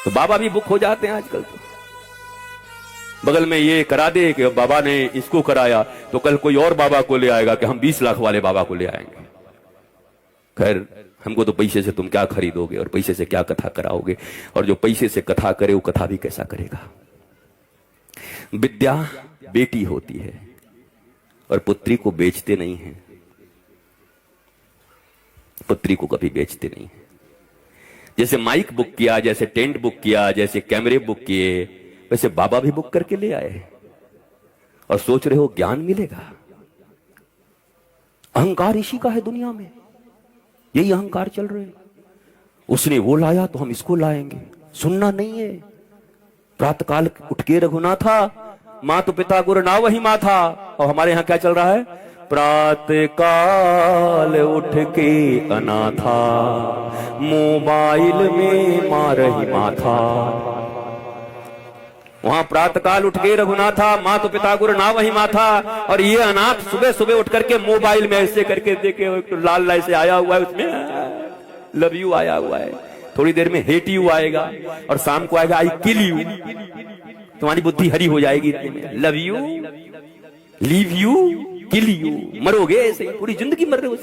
तो बाबा भी बुक हो जाते हैं आजकल। तो बगल में ये करा दे कि बाबा ने इसको कराया तो कल कोई और बाबा को ले आएगा कि हम 20 लाख वाले बाबा को ले आएंगे। खैर, हमको तो पैसे से तुम क्या खरीदोगे और पैसे से क्या कथा कराओगे, और जो पैसे से कथा करे वो कथा भी कैसा करेगा। विद्या बेटी होती है और पुत्री को बेचते नहीं है, पुत्री को कभी बेचते नहीं है। जैसे माइक बुक किया, जैसे टेंट बुक किया, जैसे कैमरे बुक किए, वैसे बाबा भी बुक करके ले आए और सोच रहे हो ज्ञान मिलेगा। अहंकार इसी का है दुनिया में, यही अहंकार चल रहे हैं। उसने वो लाया तो हम इसको लाएंगे, सुनना नहीं है। प्रातःकाल उठ के रघुनाथा, मातु पिता गुरु ना वही माथा। और हमारे यहां क्या चल रहा है? प्रातःकाल उठ के अनाथा, मोबाइल में मार ही माथा। वहां प्रातःकाल उठ के रघुनाथा, मातु पिता गुरु ना वही माथा, और ये अनाथ सुबह सुबह उठ करके मोबाइल में ऐसे करके देखे, तो लाल लाल से आया हुआ है, उसमें लव यू आया हुआ है, थोड़ी देर में हेट यू आएगा, और शाम को आएगा आई किल यू। तुम्हारी बुद्धि हरी हो जाएगी। Love you, leave you, kill you, मरोगे ऐसे, पूरी जिंदगी मर रहे हो।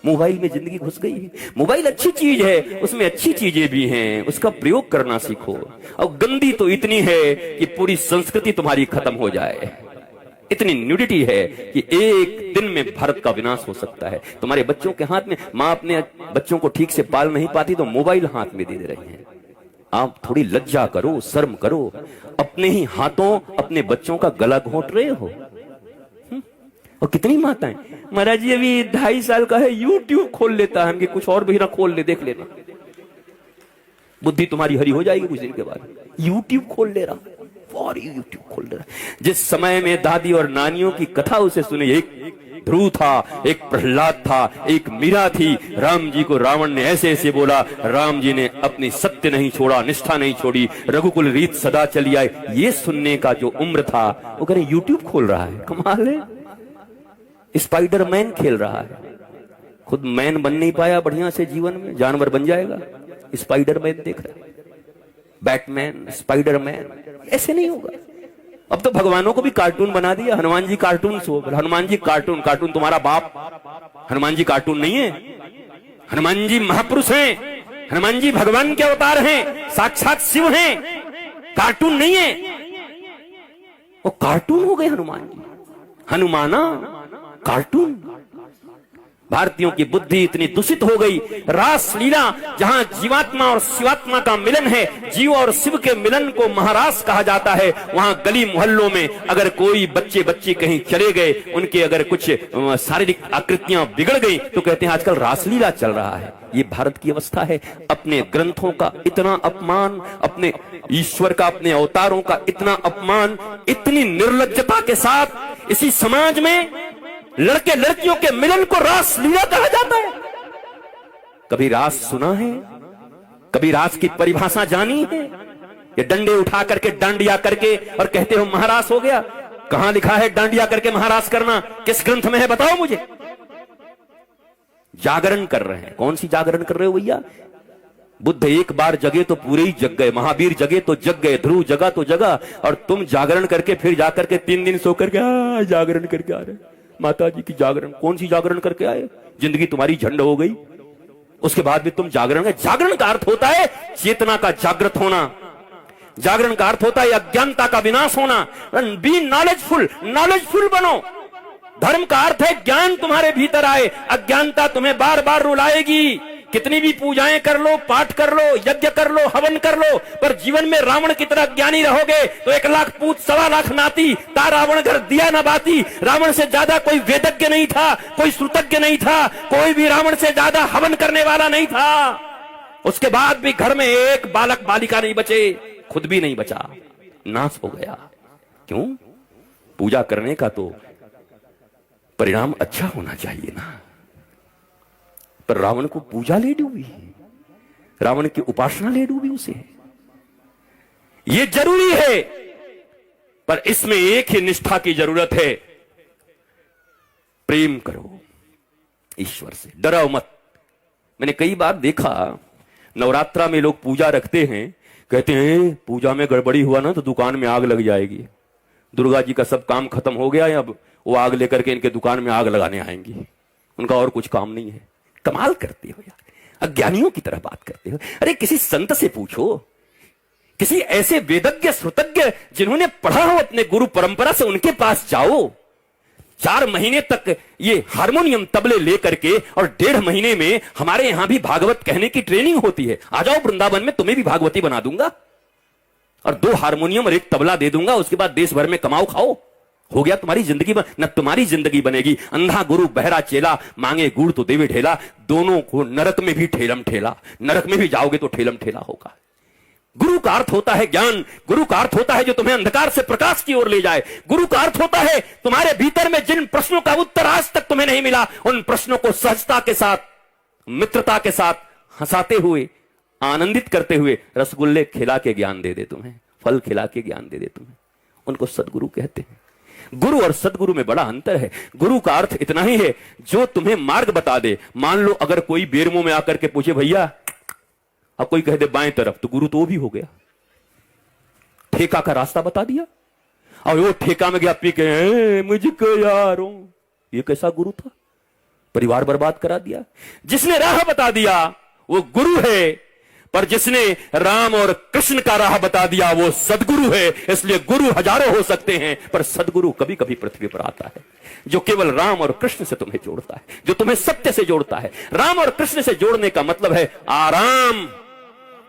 मोबाइल में जिंदगी घुस गई है। मोबाइल अच्छी चीज है, उसमें अच्छी चीजें भी हैं, उसका प्रयोग करना सीखो। और गंदी तो इतनी है कि पूरी संस्कृति तुम्हारी खत्म हो जाए। इतनी न्यूडिटी है कि एक दिन में भारत का विनाश हो सकता है। तुम्हारे बच्चों के हाथ में, माँ अपने बच्चों को ठीक से पाल नहीं पाती तो मोबाइल हाथ में दे रही है। आप थोड़ी लज्जा करो, शर्म करो। अपने ही हाथों अपने बच्चों का गला घोंट रहे हो। और कितनी माताएं, महाराज जी अभी 2.5 साल का है, यूट्यूब खोल लेता है, हम कुछ और भी ना खोल ले, देख लेना, बुद्धि तुम्हारी हरी हो जाएगी कुछ दिन के बाद। यूट्यूब खोल ले रहा, और यूट्यूब खोल ले रहा। जिस समय में दादी और नानियों की कथा उसे सुने, एक ध्रुव था, एक प्रहलाद था, एक मीरा थी। राम जी को रावण ने ऐसे ऐसे बोला, राम जी ने अपनी सत्य नहीं छोड़ा, निष्ठा नहीं छोड़ी, रघुकुल रीत सदा चली आए। ये सुनने का जो उम्र था, वो कह रहे यूट्यूब खोल रहा है। कमाल है। स्पाइडरमैन खेल रहा है, खुद मैन बन नहीं पाया बढ़िया से जीवन में, जानवर बन जाएगा। स्पाइडरमैन देख रहा है, बैटमैन, स्पाइडरमैन, ऐसे नहीं होगा। अब तो भगवानों को भी कार्टून बना दिया। Hanuman ji cartoon show, Hanuman ji cartoon, cartoon तुम्हारा बाप। हनुमान जी कार्टून नहीं है, हनुमान जी महापुरुष हैं, हनुमान जी भगवान के अवतार हैं, साक्षात शिव हैं, कार्टून नहीं है। वो कार्टून हो गए हनुमान जी, हनुमाना कार्टून। भारतीयों की बुद्धि इतनी दूषित हो गई। रास लीला, जहां जीवात्मा और शिवात्मा का मिलन है, जीव और शिव के मिलन को महारास कहा जाता है, वहां गली मोहल्लों में अगर कोई बच्चे बच्ची कहीं चले गए, उनके अगर कुछ शारीरिक आकृतियां बिगड़ गई तो कहते हैं आजकल रासलीला चल रहा है। ये भारत की अवस्था है। अपने ग्रंथों का इतना अपमान, अपने ईश्वर का, अपने अवतारों का इतना अपमान, इतनी निर्लज्जता के साथ इसी समाज में लड़के लड़कियों के मिलन को रास लीला कहा जाता है। कभी रास सुना है? कभी रास की परिभाषा जानी है? ये डंडे उठा करके, डांडिया करके, और कहते हो महारास हो गया। कहां लिखा है डांडिया करके महारास करना? किस ग्रंथ में है बताओ मुझे। जागरण कर रहे हैं। कौन सी जागरण कर रहे हो भैया? बुद्ध एक बार जगे तो पूरे ही जग गए, महावीर जगे तो जग गए, ध्रुव जगा तो जगा, और तुम जागरण करके फिर जाकर के 3 दिन सो करके जागरण करके आ रहे। माता जी की जागरण, कौन सी जागरण करके आए? जिंदगी तुम्हारी झंड हो गई, उसके बाद भी तुम जागरण। जागरण का अर्थ होता है चेतना का जागृत होना। जागरण का अर्थ होता है अज्ञानता का विनाश होना। बी नॉलेजफुल, नॉलेजफुल बनो। धर्म का अर्थ है ज्ञान तुम्हारे भीतर आए, अज्ञानता तुम्हें बार बार रुलाएगी। कितनी भी पूजाएं कर लो, पाठ कर लो, यज्ञ कर लो, हवन कर लो, पर जीवन में रावण की तरह ज्ञानी रहोगे तो 1 लाख पूत 1.25 लाख नाती, ता रावण घर दिया न बाती। रावण से ज्यादा कोई वेदज्ञ नहीं था, कोई श्रुतज्ञ नहीं था, कोई भी रावण से ज्यादा हवन करने वाला नहीं था। उसके बाद भी घर में एक बालक बालिका नहीं बचे, खुद भी नहीं बचा, नाश हो गया। क्यों? पूजा करने का तो परिणाम अच्छा होना चाहिए ना। पर रावण को पूजा ले डूबी, रावण की उपासना ले डूबी उसे। ये जरूरी है, पर इसमें एक ही निष्ठा की जरूरत है। प्रेम करो ईश्वर से, डरो मत। मैंने कई बार देखा नवरात्रा में लोग पूजा रखते हैं, कहते हैं पूजा में गड़बड़ी हुआ ना तो दुकान में आग लग जाएगी। दुर्गा जी का सब काम खत्म हो गया है, अब वो आग लेकर के इनके दुकान में आग लगाने आएंगी। उनका और कुछ काम नहीं है। कमाल करते हो यार, अज्ञानियों की तरह बात करते हो। अरे किसी संत से पूछो, किसी ऐसे वेदज्ञ श्रुतज्ञ जिन्होंने पढ़ा हो अपने गुरु परंपरा से, उनके पास जाओ। 4 महीने तक ये हारमोनियम तबले लेकर के और 1.5 महीने में हमारे यहां भी भागवत कहने की ट्रेनिंग होती है। आ जाओ वृंदावन में, तुम्हें भी भागवती बना दूंगा और 2 हारमोनियम और 1 तबला दे दूंगा। उसके बाद देश भर में कमाओ खाओ, हो गया तुम्हारी जिंदगी। न तुम्हारी जिंदगी बनेगी, अंधा गुरु बहरा चेला, मांगे गुड़ तो देवे ढेला। दोनों को नरक में भी ठेलम ठेला, नरक में भी जाओगे तो ठेलम ठेला होगा। गुरु का अर्थ होता है ज्ञान, गुरु का अर्थ होता है जो तुम्हें अंधकार से प्रकाश की ओर ले जाए। गुरु का अर्थ होता है तुम्हारे भीतर में जिन प्रश्नों का उत्तर आज तक तुम्हें नहीं मिला, उन प्रश्नों को सहजता के साथ, मित्रता के साथ, हंसाते हुए, आनंदित करते हुए रसगुल्ले खिला के ज्ञान दे दे तुम्हें, फल खिला के ज्ञान दे दे तुम्हें। उनको सदगुरु कहते हैं। गुरु और सदगुरु में बड़ा अंतर है। गुरु का अर्थ इतना ही है जो तुम्हें मार्ग बता दे। मान लो अगर कोई बेरमो में आकर के पूछे भैया, अब कोई कह दे बाएं तरफ, तो गुरु तो वो भी हो गया, ठेका का रास्ता बता दिया। और वो ठेका में गया पी के मुझको यारों, ये कैसा गुरु था? परिवार बर्बाद करा दिया। जिसने राह बता दिया वो गुरु है, पर जिसने राम और कृष्ण का राह बता दिया वो सदगुरु है। इसलिए गुरु हजारों हो सकते हैं, पर सदगुरु कभी कभी पृथ्वी पर आता है, जो केवल राम और कृष्ण से तुम्हें जोड़ता है, जो तुम्हें सत्य से जोड़ता है। राम और कृष्ण से जोड़ने का मतलब है आराम।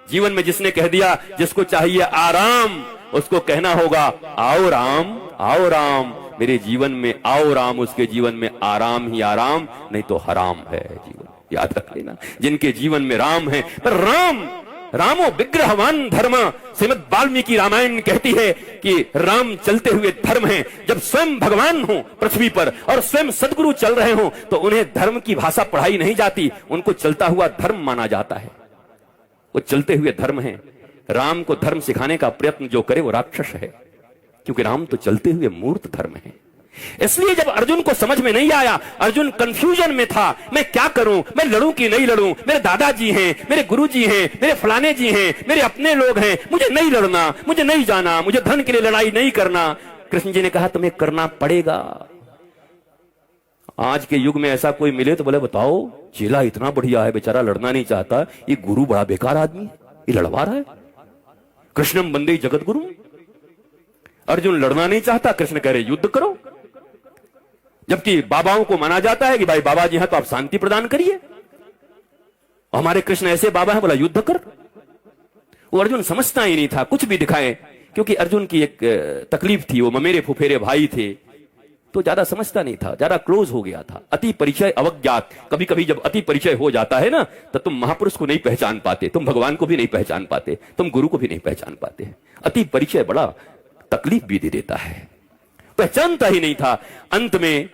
जीवन में जिसने कह दिया जिसको चाहिए आराम, उसको कहना होगा आओ राम, आओ राम, मेरे जीवन में आओ राम। उसके जीवन में आराम ही आराम, नहीं तो हराम है जीवन। याद रख लेना, जिनके जीवन में राम है। पर रामो विग्रहवान धर्म, श्रीमद् वाल्मीकि रामायण कहती है कि राम चलते हुए धर्म है। जब स्वयं भगवान हो पृथ्वी पर और स्वयं सदगुरु चल रहे हो तो उन्हें धर्म की भाषा पढ़ाई नहीं जाती, उनको चलता हुआ धर्म माना जाता है। वो चलते हुए धर्म है। राम को धर्म सिखाने का प्रयत्न जो करे वो राक्षस है, क्योंकि राम तो चलते हुए मूर्त धर्म है। इसलिए जब अर्जुन को समझ में नहीं आया, अर्जुन कंफ्यूजन में था, मैं क्या करूं, मैं लड़ूं कि नहीं लड़ूं, मेरे दादाजी हैं, मेरे गुरुजी हैं, मेरे फलाने जी हैं, मेरे अपने लोग हैं, मुझे नहीं लड़ना, मुझे नहीं जाना, मुझे धन के लिए लड़ाई नहीं करना। कृष्ण जी ने कहा तुम्हें करना पड़ेगा। आज के युग में ऐसा कोई मिले तो बोले बताओ, चेला इतना बढ़िया है, बेचारा लड़ना नहीं चाहता, ये गुरु बड़ा बेकार आदमी, ये लड़वा रहा है। कृष्णम वंदे जगत गुरु। अर्जुन लड़ना नहीं चाहता, कृष्ण कह रहे युद्ध करो। जबकि बाबाओं को माना जाता है कि भाई बाबा जी हैं तो आप शांति प्रदान करिए। हमारे कृष्ण ऐसे बाबा हैं, बोला युद्ध कर। वो अर्जुन समझता ही नहीं था कुछ भी दिखाए, क्योंकि अर्जुन की एक तकलीफ थी, वो ममेरे फुफेरे भाई थे तो ज्यादा समझता नहीं था, ज्यादा क्लोज हो गया था। अति परिचय अवज्ञात। कभी कभी जब अति परिचय हो जाता है ना, तो तुम महापुरुष को नहीं पहचान पाते, तुम भगवान को भी नहीं पहचान पाते, तुम गुरु को भी नहीं पहचान पाते। अति परिचय बड़ा तकलीफ भी दे देता है, पहचानता ही नहीं था। अंत में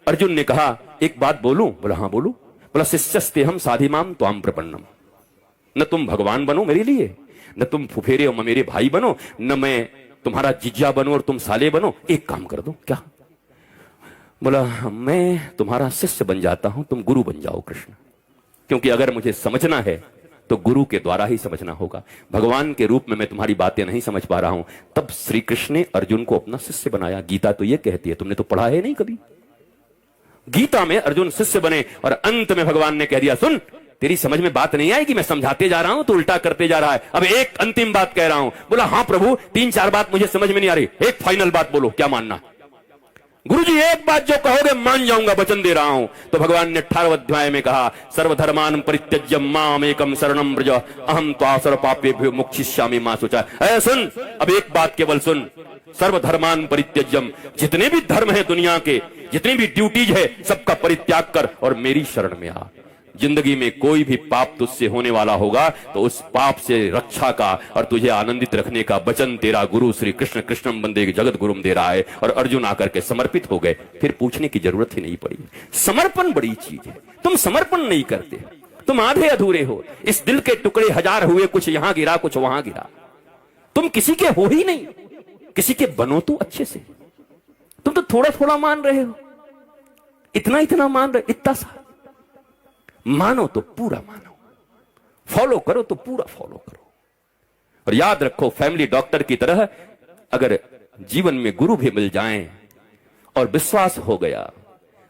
अर्जुन ने कहा एक बात बोलूं? बोला हाँ बोलो। बोला शिष्यस्ते हम साधिमाम त्वाम प्रपन्नम। न तुम भगवान बनो मेरे लिए, न तुम फुफेरे और मेरे भाई बनो, न मैं तुम्हारा जीजा बनो और तुम साले बनो। एक काम कर दो। क्या? बोला मैं तुम्हारा शिष्य बन जाता हूं, तुम गुरु बन जाओ कृष्ण। क्योंकि अगर मुझे समझना है तो गुरु के द्वारा ही समझना होगा। भगवान के रूप में मैं तुम्हारी बातें नहीं समझ पा रहा हूं। तब श्री कृष्ण ने अर्जुन को अपना शिष्य बनाया। गीता तो ये कहती है, तुमने तो पढ़ा है नहीं कभी। गीता में अर्जुन शिष्य बने और अंत में भगवान ने कह दिया सुन, तेरी समझ में बात नहीं आएगी, मैं समझाते जा रहा हूं तो उल्टा करते जा रहा है। अब एक अंतिम बात कह रहा हूं। बोला हाँ प्रभु, 3-4 बात मुझे समझ में नहीं आ रही, एक फाइनल बात बोलो, क्या मानना? गुरुजी एक बात जो कहोगे मान जाऊंगा, वचन दे रहा हूं। तो भगवान ने 18वें अध्याय में कहा सर्वधर्मान परित्यज्य माम एकम शरणम व्रज अहम त्वा सर्व पापेभ्यो मोक्षयिष्यामि मा शुचा। ऐ सुन, अब एक बात केवल सुन, सर्वधर्मान परित्यज्यम, जितने भी धर्म है दुनिया के, जितनी भी ड्यूटीज है, सबका परित्याग कर और मेरी शरण में आ। जिंदगी में कोई भी पाप तुझसे होने वाला होगा तो उस पाप से रक्षा का और तुझे आनंदित रखने का वचन तेरा गुरु श्री कृष्ण कृष्णम वंदे जगत गुरुम दे रहा है। और अर्जुन आकर के समर्पित हो गए, फिर पूछने की जरूरत ही नहीं पड़ी। समर्पण बड़ी चीज है। तुम समर्पण नहीं करते, तुम आधे अधूरे हो। इस दिल के टुकड़े 1000 हुए, कुछ यहां गिरा कुछ वहां गिरा। तुम किसी के हो ही नहीं, किसी के बनो तो अच्छे से। तुम तो थोड़ा थोड़ा मान रहे हो, इतना इतना मान रहे, इतना सा मानो तो पूरा मानो। फॉलो करो तो पूरा फॉलो करो। और याद रखो, फैमिली डॉक्टर की तरह अगर जीवन में गुरु भी मिल जाएं और विश्वास हो गया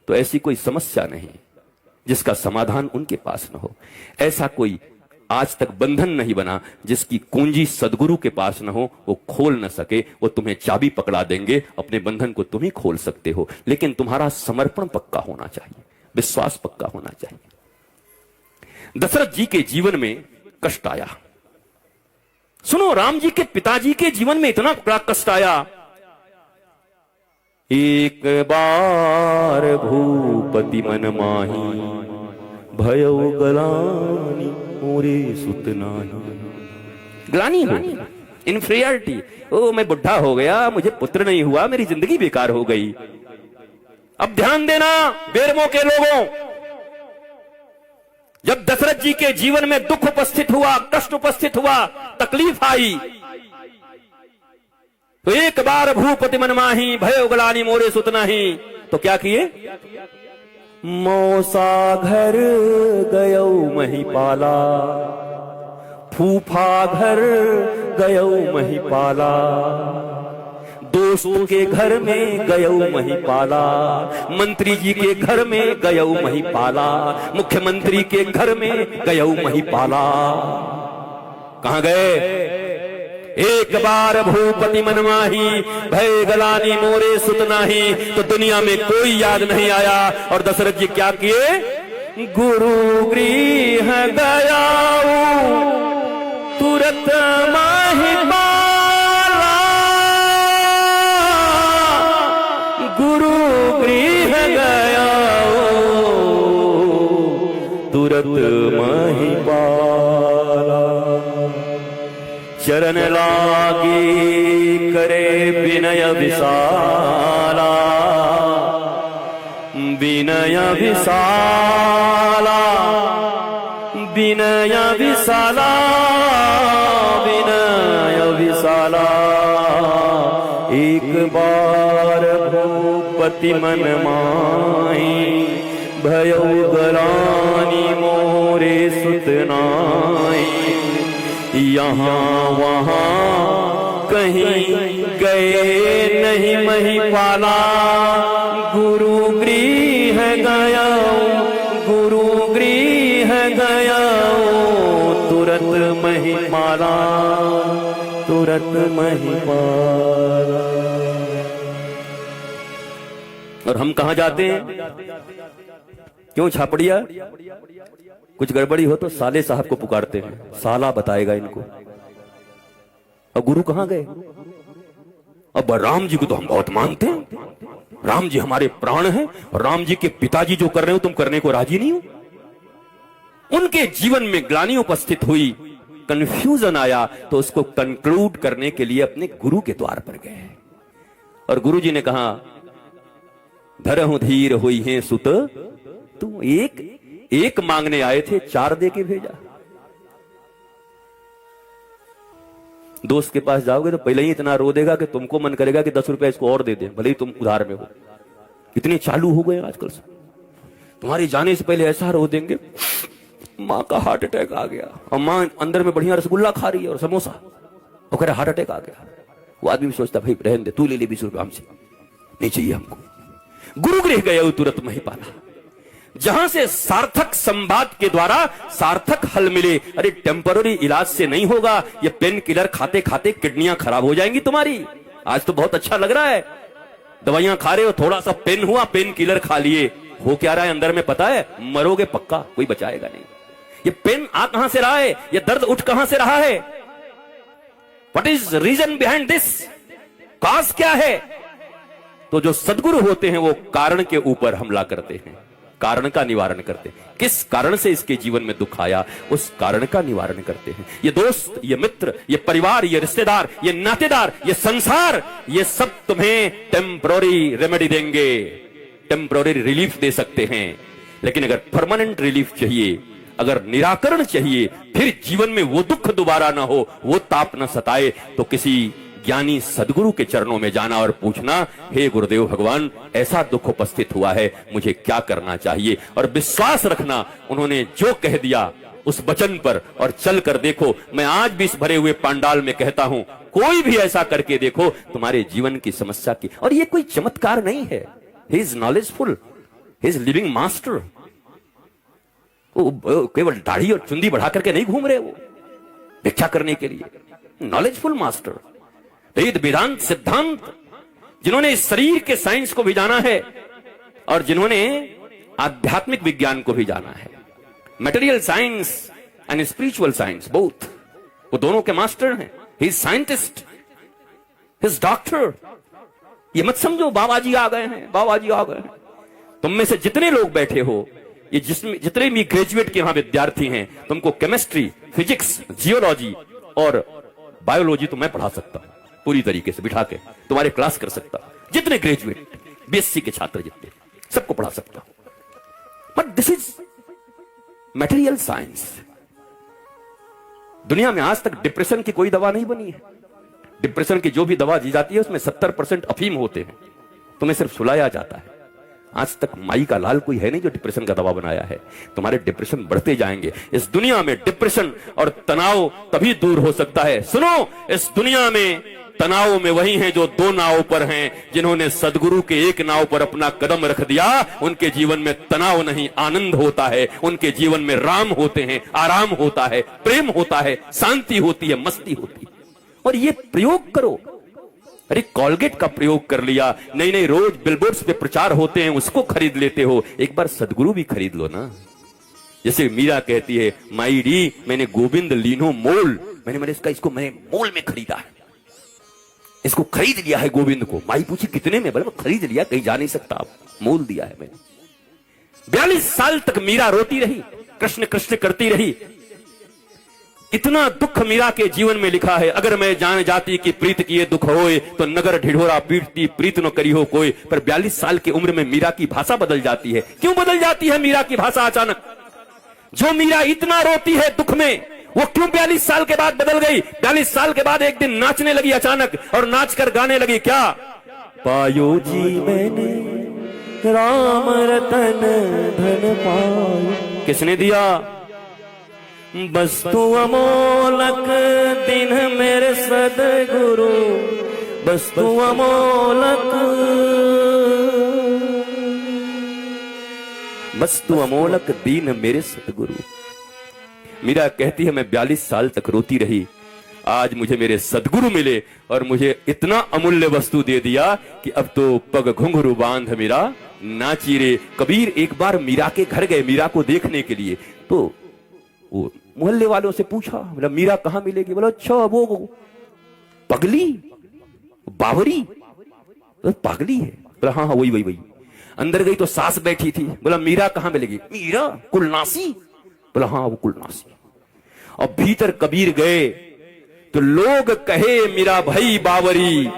तो ऐसी कोई समस्या नहीं जिसका समाधान उनके पास न हो। ऐसा कोई आज तक बंधन नहीं बना जिसकी कुंजी सदगुरु के पास न हो, वो खोल न सके। वो तुम्हें चाबी पकड़ा देंगे, अपने बंधन को तुम ही खोल सकते हो, लेकिन तुम्हारा समर्पण पक्का होना चाहिए, विश्वास पक्का होना चाहिए। दशरथ जी के जीवन में कष्ट आया। सुनो, राम जी के पिताजी के जीवन में इतना बड़ा कष्ट आया। एक बार भूपति मन माही, भयउ गलानी मोरे सुत नाही। ग्लानी हो, इन्फीरियरिटी, ओ मैं बुढ़ा हो गया, मुझे पुत्र नहीं हुआ, मेरी जिंदगी बेकार हो गई। अब ध्यान देना बेरमो के लोगों, जब दशरथ जी के जीवन में दुख उपस्थित हुआ, कष्ट उपस्थित हुआ, तकलीफ आई, तो एक बार भूपति मन माही, भयो गलानी मोरे सुत नाही। तो क्या किए? मौसा घर गयो महिपाला, फूफा घर गयो महिपाला, दोस्त के घर में गयो महिपाला, मंत्री जी के घर में गयो महिपाला, मुख्यमंत्री के घर में गयो महिपाला। कहां गए? एक बार भूपति मन माही, भय गलानी मोरे सुत नाही। तो दुनिया में कोई याद नहीं आया। और दशरथ जी क्या किए? गुरु गृह गया तुरत माही पाला, गुरु गृह गया तुरत माही पाला। चरण लागी करे विनय विशाला, विनय विशाला, विनय विशाला, विनय विशाला। एक बार भूपति मन माही, भयो गलानी मोरे सुत नाही। यहाँ वहाँ कहीं गए नहीं महिपाला, गुरु गृह गया, गुरु गृह गया तुरत महिपाला, तुरत महिपाला। और हम कहाँ जाते हैं? क्यों छापड़िया? कुछ गड़बड़ी हो तो साले साहब को पुकारते हैं, साला बताएगा इनको। और गुरु कहां गए? अब राम जी को तो हम बहुत मानते हैं, राम जी हमारे प्राण हैं, और राम जी के पिताजी जो कर रहे हो तुम करने को राजी नहीं हो। उनके जीवन में ग्लानि उपस्थित हुई, कंफ्यूजन आया, तो उसको कंक्लूड करने के लिए अपने गुरु के द्वार पर गए। और गुरु जी ने कहा, धरहु धीर हुई है सुत, तू एक मांगने आए थे, 4 दे के भेजा। दोस्त के पास जाओगे तो पहले ही इतना रो देगा कि तुमको मन करेगा कि 10 रुपए इसको और दे दे, भले ही तुम उधार में हो। इतने चालू हो गए आजकल से। तुम्हारे जाने से पहले ऐसा रो देंगे, माँ का हार्ट अटैक आ गया, और माँ अंदर में बढ़िया रसगुल्ला खा रही है और समोसा, वो कह रहा हार्ट अटैक आ गया। वो आदमी भी सोचता, भाई रहने दे, तू ले ले 20 रुपए हमसे, नहीं चाहिए हमको। गुरु गृह गए तुरत महिपाला, जहां से सार्थक संवाद के द्वारा सार्थक हल मिले। अरे टेम्पररी इलाज से नहीं होगा, ये पेन किलर खाते खाते किडनियां खराब हो जाएंगी तुम्हारी। आज तो बहुत अच्छा लग रहा है, दवाइयां खा रहे हो, थोड़ा सा पेन हुआ, पेन किलर खा लिए, हो क्या रहा है अंदर में पता है? मरोगे पक्का, कोई बचाएगा नहीं। ये पेन आ कहां से रहा है? ये दर्द उठ कहां से रहा है? What is reason behind this? Cause क्या है? तो जो सदगुरु होते हैं वो कारण के ऊपर हमला करते हैं, कारण का निवारण करते हैं। किस कारण से इसके जीवन में दुख आया, उस कारण का निवारण करते हैं। ये दोस्त, ये मित्र, ये परिवार, ये रिश्तेदार, ये नातेदार, ये संसार, ये सब तुम्हें टेम्पररी रेमेडी देंगे, टेम्पररी रिलीफ दे सकते हैं। लेकिन अगर परमानेंट रिलीफ चाहिए, अगर निराकरण चाहिए, फिर जीवन में वो दुख दोबारा ना हो, वो ताप न सताए, तो किसी ज्ञानी सदगुरु के चरणों में जाना और पूछना, हे गुरुदेव भगवान, ऐसा दुख उपस्थित हुआ है, मुझे क्या करना चाहिए? और विश्वास रखना, उन्होंने जो कह दिया उस वचन पर और चल कर देखो। मैं आज भी इस भरे हुए पंडाल में कहता हूं, कोई भी ऐसा करके देखो, तुम्हारे जीवन की समस्या की। और ये कोई चमत्कार नहीं है, he is knowledgeful, he is living master. वो केवल दाढ़ी और चुंदी बढ़ा करके नहीं घूम रहे, वो भिक्षा करने के लिए नॉलेजफुल मास्टर, वेद वेदांत सिद्धांत, जिन्होंने इस शरीर के साइंस को भी जाना है और जिन्होंने आध्यात्मिक विज्ञान को भी जाना है, material science and spiritual science both, वो दोनों के मास्टर हैं। He is scientist, he is doctor. ये मत समझो बाबा जी आ गए हैं, बाबा जी आ गए हैं। तुम में से जितने लोग बैठे हो, ये जितने भी ग्रेजुएट के यहां विद्यार्थी हैं, तुमको केमिस्ट्री, फिजिक्स, जियोलॉजी और बायोलॉजी तो मैं पढ़ा सकता हूं, पूरी तरीके से बिठा के तुम्हारे क्लास कर सकता हूं। जितने ग्रेजुएट बीएससी के छात्र जितने, सबको पढ़ा सकता हूं। But this is material science. दुनिया में आज तक डिप्रेशन की कोई दवा नहीं बनी है। डिप्रेशन की जो भी दवा दी जाती है उसमें 70% अफीम होते हैं, तुम्हें सिर्फ सुलाया जाता है। आज तक माई का लाल कोई है नहीं जो डिप्रेशन का दवा बनाया है। तुम्हारे डिप्रेशन बढ़ते जाएंगे। इस दुनिया में डिप्रेशन और तनाव तभी दूर हो सकता है। सुनो, इस दुनिया में तनाव में वही हैं जो दो नाव पर हैं। जिन्होंने सदगुरु के एक नाव पर अपना कदम रख दिया, उनके जीवन में तनाव नहीं, आनंद होता है। उनके जीवन में राम होते हैं, आराम होता है, प्रेम होता है, शांति होती है, मस्ती होती है। और ये प्रयोग करो। अरे कॉलगेट का प्रयोग कर लिया, नहीं नहीं, रोज बिलबोर्ड्स पे प्रचार होते हैं, उसको खरीद लेते हो। एक बार सदगुरु भी खरीद लो ना। जैसे मीरा कहती है, माई डी मैंने गोविंद लीनो मोल, मैंने इसको मैंने मोल में खरीदा है, इसको खरीद लिया है गोविंद को। माई पूछी कितने में? बोले खरीद लिया, कहीं जा नहीं सकता, आप मोल दिया है मैंने। 42 साल तक मीरा रोती रही, कृष्ण कृष्ण करती रही। इतना दुख मीरा के जीवन में लिखा है, अगर मैं जान जाती कि प्रीत किए दुख होए, तो नगर ढिढोरा पीटती प्रीत न करी हो कोई। पर 42 साल की उम्र में मीरा की भाषा बदल जाती है। क्यों बदल जाती है मीरा की भाषा अचानक? जो मीरा इतना रोती है दुख में, वो क्यों 42 साल के बाद बदल गई? 42 साल के बाद एक दिन नाचने लगी अचानक, और नाच कर गाने लगी क्या? पायो जी मैंने राम रतन धन पायो। किसने दिया? वस्तु अमोलक दिन मेरे सदगुरु, वस्तु अमोलक, वस्तु अमोलक दीन मेरे सदगुरु। मीरा कहती है, मैं 42 साल तक रोती रही, आज मुझे मेरे सदगुरु मिले और मुझे इतना अमूल्य वस्तु दे दिया कि अब तो पग घुंघरू बांध मीरा नाची रे। कबीर एक बार मीरा के घर गए मीरा को देखने के लिए, तो वो मोहल्ले वालों से पूछा, बोला मीरा कहां मिलेगी? बोला अच्छा वो पगली बावरी, तो पागली है। बोला हाँ हाँ वही वही वही। अंदर गई तो सास बैठी थी, बोला मीरा कहां मिलेगी? मीरा कुलनासी। बोला हाँ वो कुलनासी। और भीतर कबीर गए तो लोग कहे मीरा भाई बावरी,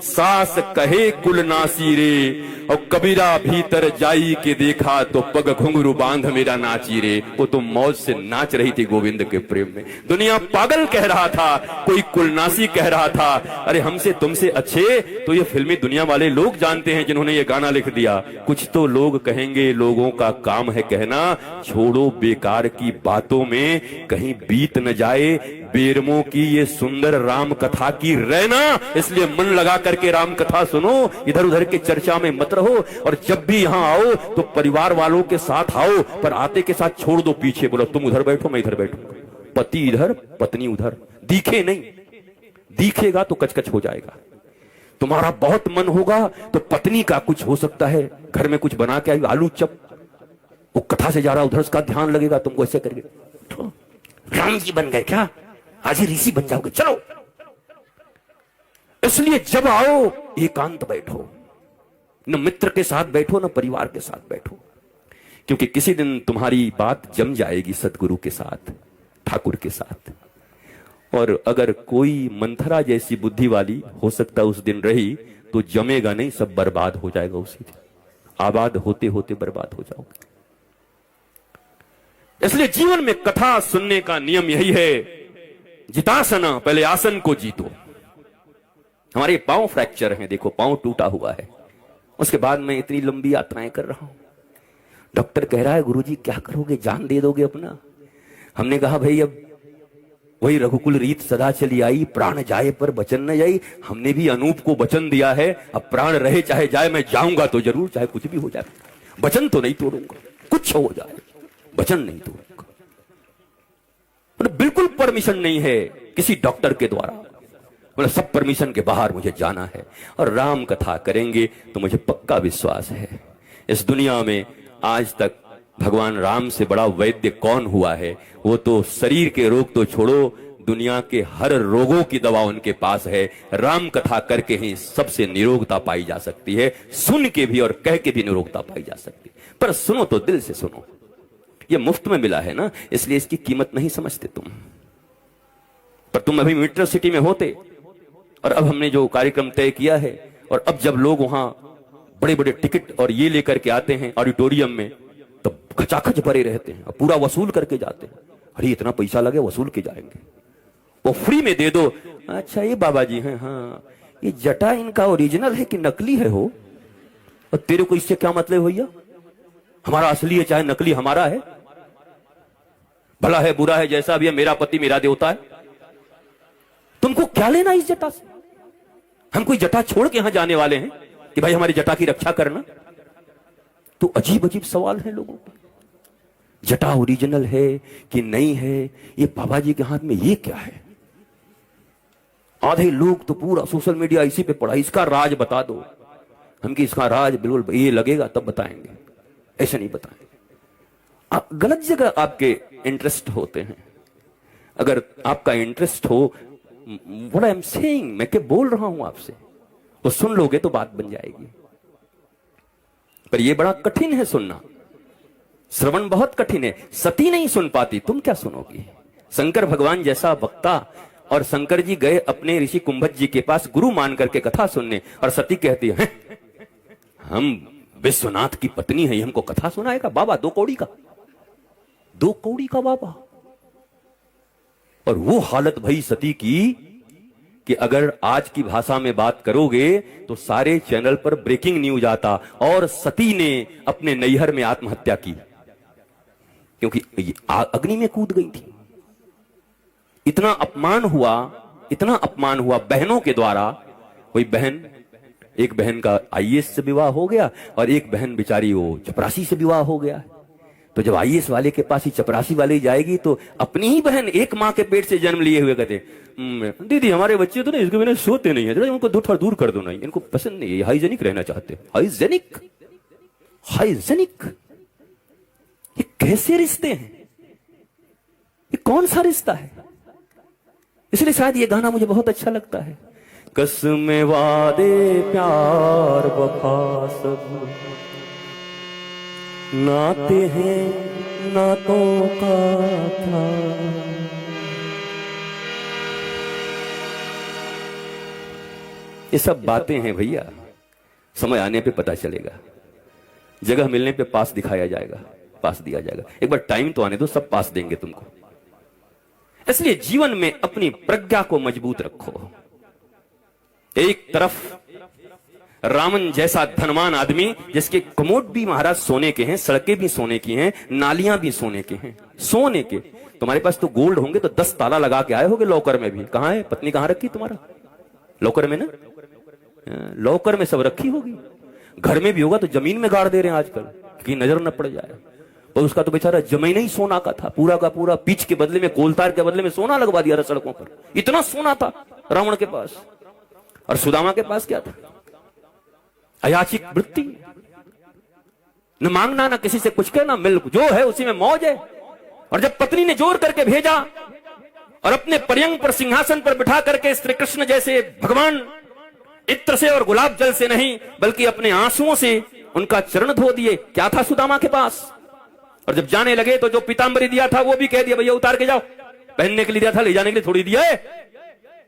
सास कहे कुलनासी रे। और कबीरा भीतर जाई के देखा तो पग घुंघरू बांध मेरा नाची रे। वो तो मौज से नाच रही थी गोविंद के प्रेम में। दुनिया पागल कह रहा था, कोई कुलनासी कह रहा था। अरे हमसे तुमसे अच्छे तो ये फिल्मी दुनिया वाले लोग जानते हैं जिन्होंने ये गाना लिख दिया। कुछ तो लोग कहेंगे, लोगों का काम है कहना, छोड़ो बेकार की बातों में कहीं बीत न जाए बेरमों की ये सुंदर राम कथा की रहना। इसलिए मन लगा करके राम कथा सुनो, इधर उधर के चर्चा में मत रहो। और जब भी यहां आओ तो परिवार वालों के साथ आओ, पर आते के साथ छोड़ दो पीछे। बोलो तुम उधर बैठो, मैं इधर बैठूंगा, पति इधर पत्नी उधर। दिखे नहीं, दिखेगा तो कचकच हो जाएगा। तुम्हारा बहुत मन होगा तो पत्नी का कुछ हो सकता है, घर में कुछ बना के आई आलू चप, वो कथा से जा रहा उधर उसका ध्यान लगेगा, तुमको ऐसे करके तो राम जी बन गए क्या, आज ही ऋषि बन जाओगे, चलो। इसलिए जब आओ एकांत बैठो, न मित्र के साथ बैठो न परिवार के साथ बैठो, क्योंकि किसी दिन तुम्हारी बात जम जाएगी सदगुरु के साथ, ठाकुर के साथ। और अगर कोई मंथरा जैसी बुद्धि वाली हो सकता उस दिन रही तो जमेगा नहीं, सब बर्बाद हो जाएगा उसी दिन। आबाद होते होते बर्बाद हो जाओगे। इसलिए जीवन में कथा सुनने का नियम यही है, जितासना, पहले आसन को जीतो। हमारे पांव फ्रैक्चर हैं, देखो पांव टूटा हुआ है, उसके बाद मैं इतनी लंबी यात्राएं कर रहा हूं। डॉक्टर कह रहा है गुरुजी क्या करोगे, जान दे दोगे अपना? हमने कहा भाई अब वही रघुकुल रीत सदा चली आई, प्राण जाए पर वचन न जाई। हमने भी अनूप को वचन दिया है, अब प्राण रहे चाहे जाए, मैं जाऊंगा तो जरूर, चाहे कुछ भी हो जाए। वचन तो नहीं तोड़ूंगा, कुछ हो जाए, वचन नहीं तोड़ूंगा। मतलब बिल्कुल परमिशन नहीं है किसी डॉक्टर के द्वारा, मतलब सब परमिशन के बाहर मुझे जाना है। और राम कथा करेंगे तो मुझे पक्का विश्वास है इस दुनिया में आज तक भगवान राम से बड़ा वैद्य कौन हुआ है। वो तो शरीर के रोग तो छोड़ो, दुनिया के हर रोगों की दवा उनके पास है। राम कथा करके ही सबसे निरोगता पाई जा सकती है, सुन के भी और कह के भी निरोगता पाई जा सकती है। पर सुनो तो दिल से सुनो, ये मुफ्त में मिला है ना, इसलिए इसकी कीमत नहीं समझते तुम। पर तुम अभी मेट्रो सिटी में होते, और अब हमने जो कार्यक्रम तय किया है, और अब जब लोग वहां बड़े बड़े टिकट और ये लेकर के आते हैं ऑडिटोरियम में, तो खचाखच भरे रहते हैं और पूरा वसूल करके जाते हैं। अरे इतना पैसा लगे, वसूल के जाएंगे, वो फ्री में दे दो। अच्छा ये बाबा जी हैं, हाँ ये जटा इनका ओरिजिनल है कि नकली है हो, और तेरे को इससे क्या मतलब भैया, हमारा असली है चाहे नकली हमारा है, भला है बुरा है जैसा भी है, मेरा पति मेरा देवता है, तुमको क्या लेना इस जटा से। हम कोई जटा छोड़ के यहां जाने वाले हैं कि भाई हमारी जटा की रक्षा करना। तो अजीब अजीब सवाल है लोगों के, जटा ओरिजिनल है कि नहीं है, ये बाबा जी के हाथ में ये क्या है। आधे लोग तो पूरा सोशल मीडिया इसी पे पड़ा, इसका राज बता दो। हम कि इसका राज बिल्कुल ये लगेगा तब बताएंगे, ऐसे नहीं बताएंगे। आप गलत जगह आपके इंटरेस्ट होते हैं। अगर आपका इंटरेस्ट हो, व्हाट आई एम सेइंग, मैं क्या बोल रहा हूं आपसे, वो सुन लोगे तो बात बन जाएगी। पर ये बड़ा कठिन है सुनना, श्रवण बहुत कठिन है। सती नहीं सुन पाती, तुम क्या सुनोगी। शंकर भगवान जैसा वक्ता, और शंकर जी गए अपने ऋषि कुंभज जी के पास गुरु मान करके कथा सुनने, और सती कहती है हम विश्वनाथ की पत्नी है, हमको कथा सुनाएगा बाबा, 2 कौड़ी का, 2 कौड़ी का बाबा। और वो हालत भई सती की कि अगर आज की भाषा में बात करोगे तो सारे चैनल पर ब्रेकिंग न्यूज आता, और सती ने अपने नैहर में आत्महत्या की, क्योंकि अग्नि में कूद गई थी। इतना अपमान हुआ, इतना अपमान हुआ बहनों के द्वारा। कोई बहन, एक बहन का आईएएस से विवाह हो गया, और एक बहन बेचारी वो चपरासी से विवाह हो गया। तो जब आईएएस वाले के पास ही चपरासी वाले जाएगी, तो अपनी ही बहन एक माँ के पेट से जन्म लिए हुए कहते दीदी हमारे बच्चे तो ना इसके बिना सोते नहीं है, जरा उनको थोड़ा दूर कर दो ना, इनको पसंद नहीं है, हाइजेनिक रहना चाहते। हाइजेनिक, हाइजेनिक, ये कैसे रिश्ते हैं, ये कौन सा रिश्ता है। इसलिए शायद ये गाना मुझे बहुत अच्छा लगता है। कसमें वादे प्यार वफा सब नाते हैं नातों का था। ये सब बातें हैं भैया, समय आने पे पता चलेगा, जगह मिलने पे पास दिखाया जाएगा, पास दिया जाएगा। एक बार टाइम तो आने दो, सब पास देंगे तुमको। इसलिए जीवन में अपनी प्रज्ञा को मजबूत रखो। एक तरफ रावण जैसा धनवान आदमी, जिसके कमोड भी महाराज सोने के हैं, सड़कें भी सोने की हैं, नालियां भी सोने के हैं, सोने के। तुम्हारे पास तो गोल्ड होंगे तो 10 ताला लगा के आए होगे लॉकर में भी। कहां है पत्नी, कहां रखी तुम्हारा, लॉकर में ना, लॉकर में सब रखी होगी। घर में भी होगा तो जमीन में गाड़ दे रहे हैं आजकल कि नजर न पड़ जाए। और उसका तो बेचारा जमीन ही सोना का था, पूरा का पूरा पिच के बदले में, कोलतार के बदले में सोना लगवा दिया सड़कों पर। इतना सोना था रावण के पास। और सुदामा के पास क्या था, अयाचिक वृत्ति, न मांगना न किसी से कुछ कहना, मिल जो है उसी में मौज है। और जब पत्नी ने जोर करके भेजा और अपने पर्यंग पर, सिंहासन पर बिठा करके श्री कृष्ण जैसे भगवान इत्र से और गुलाब जल से नहीं बल्कि अपने आंसुओं से उनका चरण धो दिए, क्या था सुदामा के पास। और जब जाने लगे तो जो पीतांबरी दिया था वो भी कह दिया भैया उतार के जाओ, पहनने के लिए दिया था, ले जाने के लिए थोड़ी दिया है,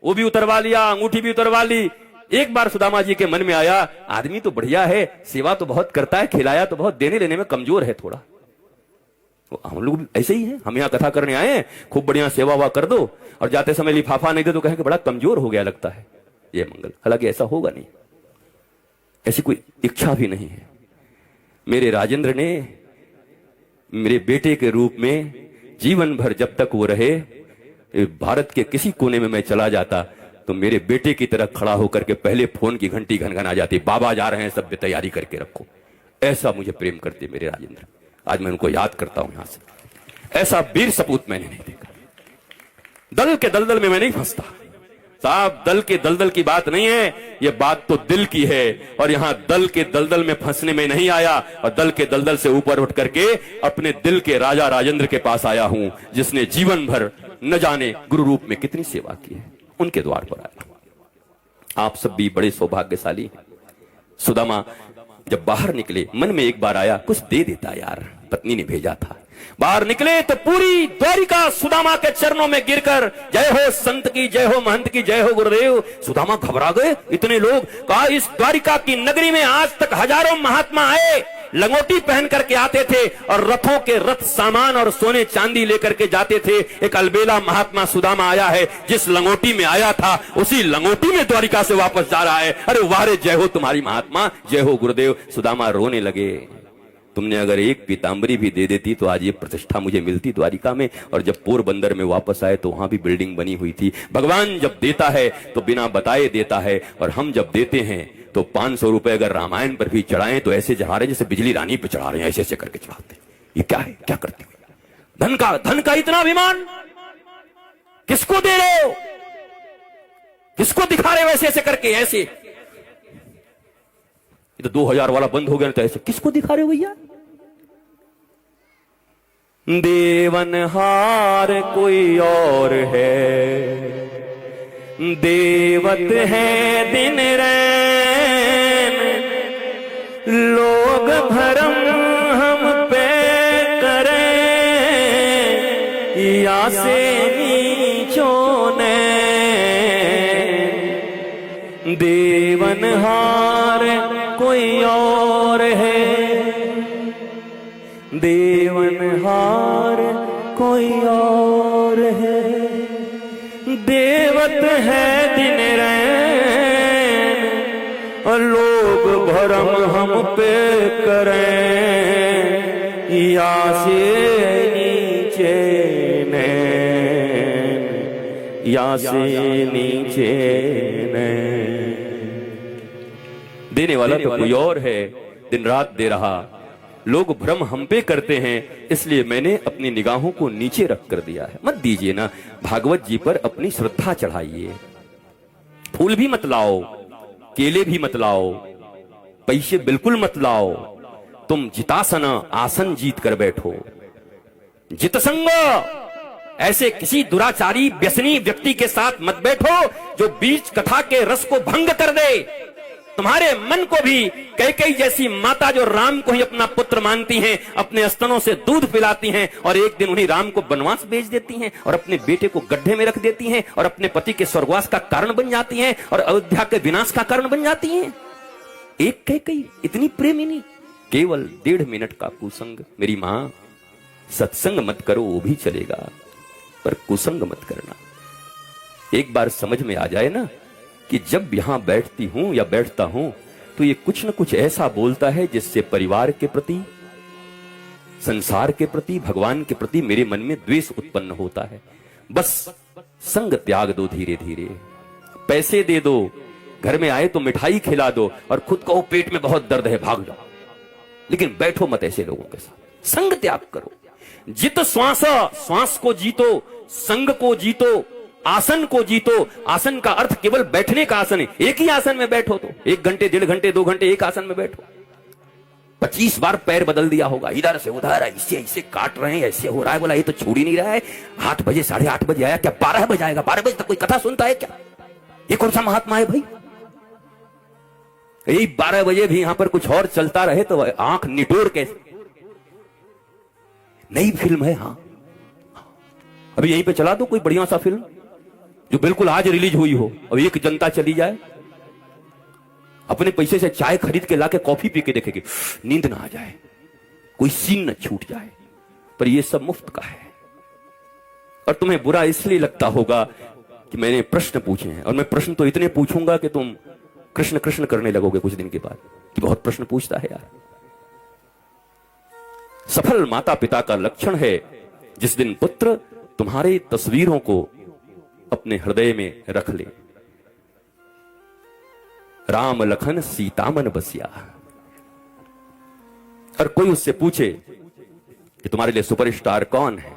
वो भी उतरवा लिया, अंगूठी भी उतरवा ली। एक बार सुदामा जी के मन में आया, आदमी तो बढ़िया है, सेवा तो बहुत करता है, खिलाया तो बहुत, देने लेने में कमजोर है थोड़ा। हम लोग ऐसे ही हैं, हम यहाँ कथा करने आए हैं, खूब बढ़िया सेवा हुआ कर दो, और जाते समय लिफाफा नहीं दे तो कहेंगे बड़ा कमजोर हो गया लगता है ये मंगल। हालांकि ऐसा होगा नहीं, ऐसी कोई इच्छा भी नहीं है। मेरे राजेंद्र ने मेरे बेटे के रूप में जीवन भर जब तक वो रहे, भारत के किसी कोने में मैं चला जाता तो मेरे बेटे की तरह खड़ा होकर के पहले फोन की घंटी घनघना जाती, बाबा जा रहे हैं, सब तैयारी करके रखो। ऐसा मुझे प्रेम करते मेरे राजेंद्र। आज मैं उनको याद करता हूं यहां से। ऐसा वीर सपूत मैंने नहीं देखा। दल के दलदल में मैं नहीं फंसता साहब, दल के दलदल की बात नहीं है, ये बात तो दिल की है। और यहां दल के दलदल में फंसने में नहीं आया, और दल के दलदल से ऊपर उठ करके अपने दिल के राजा राजेंद्र के पास आया हूं, जिसने जीवन भर न जाने गुरु रूप में कितनी सेवा की है, उनके द्वार पर आया। आप सब भी बड़े सौभाग्यशाली हैं। सुदामा जब बाहर निकले, मन में एक बार आया कुछ दे देता यार, पत्नी ने भेजा था। बाहर निकले तो पूरी द्वारिका सुदामा के चरणों में गिरकर जय हो संत की, जय हो महंत की, जय हो गुरुदेव। सुदामा घबरा गए, इतने लोग। कहा इस द्वारिका की नगरी में आज तक हजारों महात्मा आए, लंगोटी पहन करके आते थे और रथों के रथ सामान और सोने चांदी लेकर के जाते थे। एक अलबेला महात्मा सुदामा आया है, जिस लंगोटी में आया था उसी लंगोटी में द्वारिका से वापस जा रहा है। अरे वाह रे, जय हो तुम्हारी महात्मा, जय हो गुरुदेव। सुदामा रोने लगे, तुमने अगर एक पीतांबरी भी दे देती तो आज ये प्रतिष्ठा मुझे मिलती द्वारिका में। और जब पोरबंदर में वापस आए तो वहां भी बिल्डिंग बनी हुई थी। भगवान जब देता है तो बिना बताए देता है, और हम जब देते हैं तो 500 रुपए अगर रामायण पर भी चढ़ाएं तो ऐसे चढ़ा रहे जैसे बिजली रानी पर चढ़ा रहे हैं, ऐसे ऐसे करके चढ़ाते। ये क्या है, क्या करते हो? धन का इतना अभिमान किसको दे रहे हो, किसको दिखा रहे हो ऐसे ऐसे करके? ऐसे ये तो 2000 वाला बंद हो गया, तो ऐसे किसको दिखा रहे हो भैया? देवनहार कोई और है, देवत है दिन रैन, लोग भरम हम पे करें या से नीचों ने। देवनहार कोई और है, देवनहार कोई और है, देवत है दिन रैन, और लोग भरम हम पे करें या से नीचे नैन, या से नीचे नैन। देने वाला तो कोई और है, दिन रात दे रहा, लोग भ्रम हम पे करते हैं, इसलिए मैंने अपनी निगाहों को नीचे रख कर दिया है। मत दीजिए ना, भागवत जी पर अपनी श्रद्धा चढ़ाइए। फूल भी मत लाओ, केले भी मत लाओ, पैसे बिल्कुल मत लाओ। तुम जितासन आसन जीत कर बैठो। जितसंग, ऐसे किसी दुराचारी व्यसनी व्यक्ति के साथ मत बैठो जो बीच कथा के रस को भंग कर दे। तुम्हारे मन को भी कैकेयी जैसी माता जो राम को ही अपना पुत्र मानती हैं, अपने स्तनों से दूध पिलाती हैं, और एक दिन उन्हीं राम को वनवास भेज देती हैं, और अपने बेटे को गड्ढे में रख देती हैं, और अपने पति के स्वर्गवास का कारण बन जाती हैं, और अयोध्या के विनाश का कारण बन जाती हैं। एक कैकेयी इतनी प्रेमिनी, केवल 1.5 मिनट का कुसंग। मेरी मां, सत्संग मत करो वो भी चलेगा, पर कुसंग मत करना। एक बार समझ में आ जाए ना कि जब यहां बैठती हूं या बैठता हूं तो ये कुछ न कुछ ऐसा बोलता है जिससे परिवार के प्रति, संसार के प्रति, भगवान के प्रति मेरे मन में द्वेष उत्पन्न होता है। बस संग त्याग दो धीरे धीरे, पैसे दे दो, घर में आए तो मिठाई खिला दो, और खुद कहो पेट में बहुत दर्द है भाग जाओ, लेकिन बैठो मत ऐसे लोगों के साथ। संग त्याग करो। जित श्वास, श्वास को जीतो, संग को जीतो, आसन को जीतो। आसन का अर्थ केवल बैठने का आसन है। एक ही आसन में बैठो तो 1 घंटे, 1.5 घंटे, 2 घंटे एक आसन में बैठो। 25 बार पैर बदल दिया होगा, इधर से उधर, ऐसे ऐसे काट रहे हैं, ऐसे हो रहा है। बोला ये तो छूट ही नहीं रहा है। 8 बजे, 8:30 बजे आया, क्या 12 बजे आएगा? 12 बजे तक कोई कथा सुनता है क्या? ये कौन सा महात्मा है भाई? यही 12 बजे भी यहां पर कुछ और चलता रहे तो आंख निटोर कैसे। नई फिल्म है, हाँ अभी यहीं पे चला दो कोई बढ़िया सा फिल्म जो बिल्कुल आज रिलीज हुई हो, और एक जनता चली जाए, अपने पैसे से चाय खरीद के लाके कॉफी पी के देखेगी, नींद ना आ जाए, कोई सीन न छूट जाए। पर ये सब मुफ्त का है। और तुम्हें बुरा इसलिए लगता होगा कि मैंने प्रश्न पूछे हैं, और मैं प्रश्न तो इतने पूछूंगा कि तुम कृष्ण कृष्ण करने लगोगे कुछ दिन के बाद, कि बहुत प्रश्न पूछता है यार। सफल माता पिता का लक्षण है जिस दिन पुत्र तुम्हारे तस्वीरों को अपने हृदय में रख ले। राम लखन सीता मन बसिया। और कोई उससे पूछे कि तुम्हारे लिए सुपरस्टार कौन है,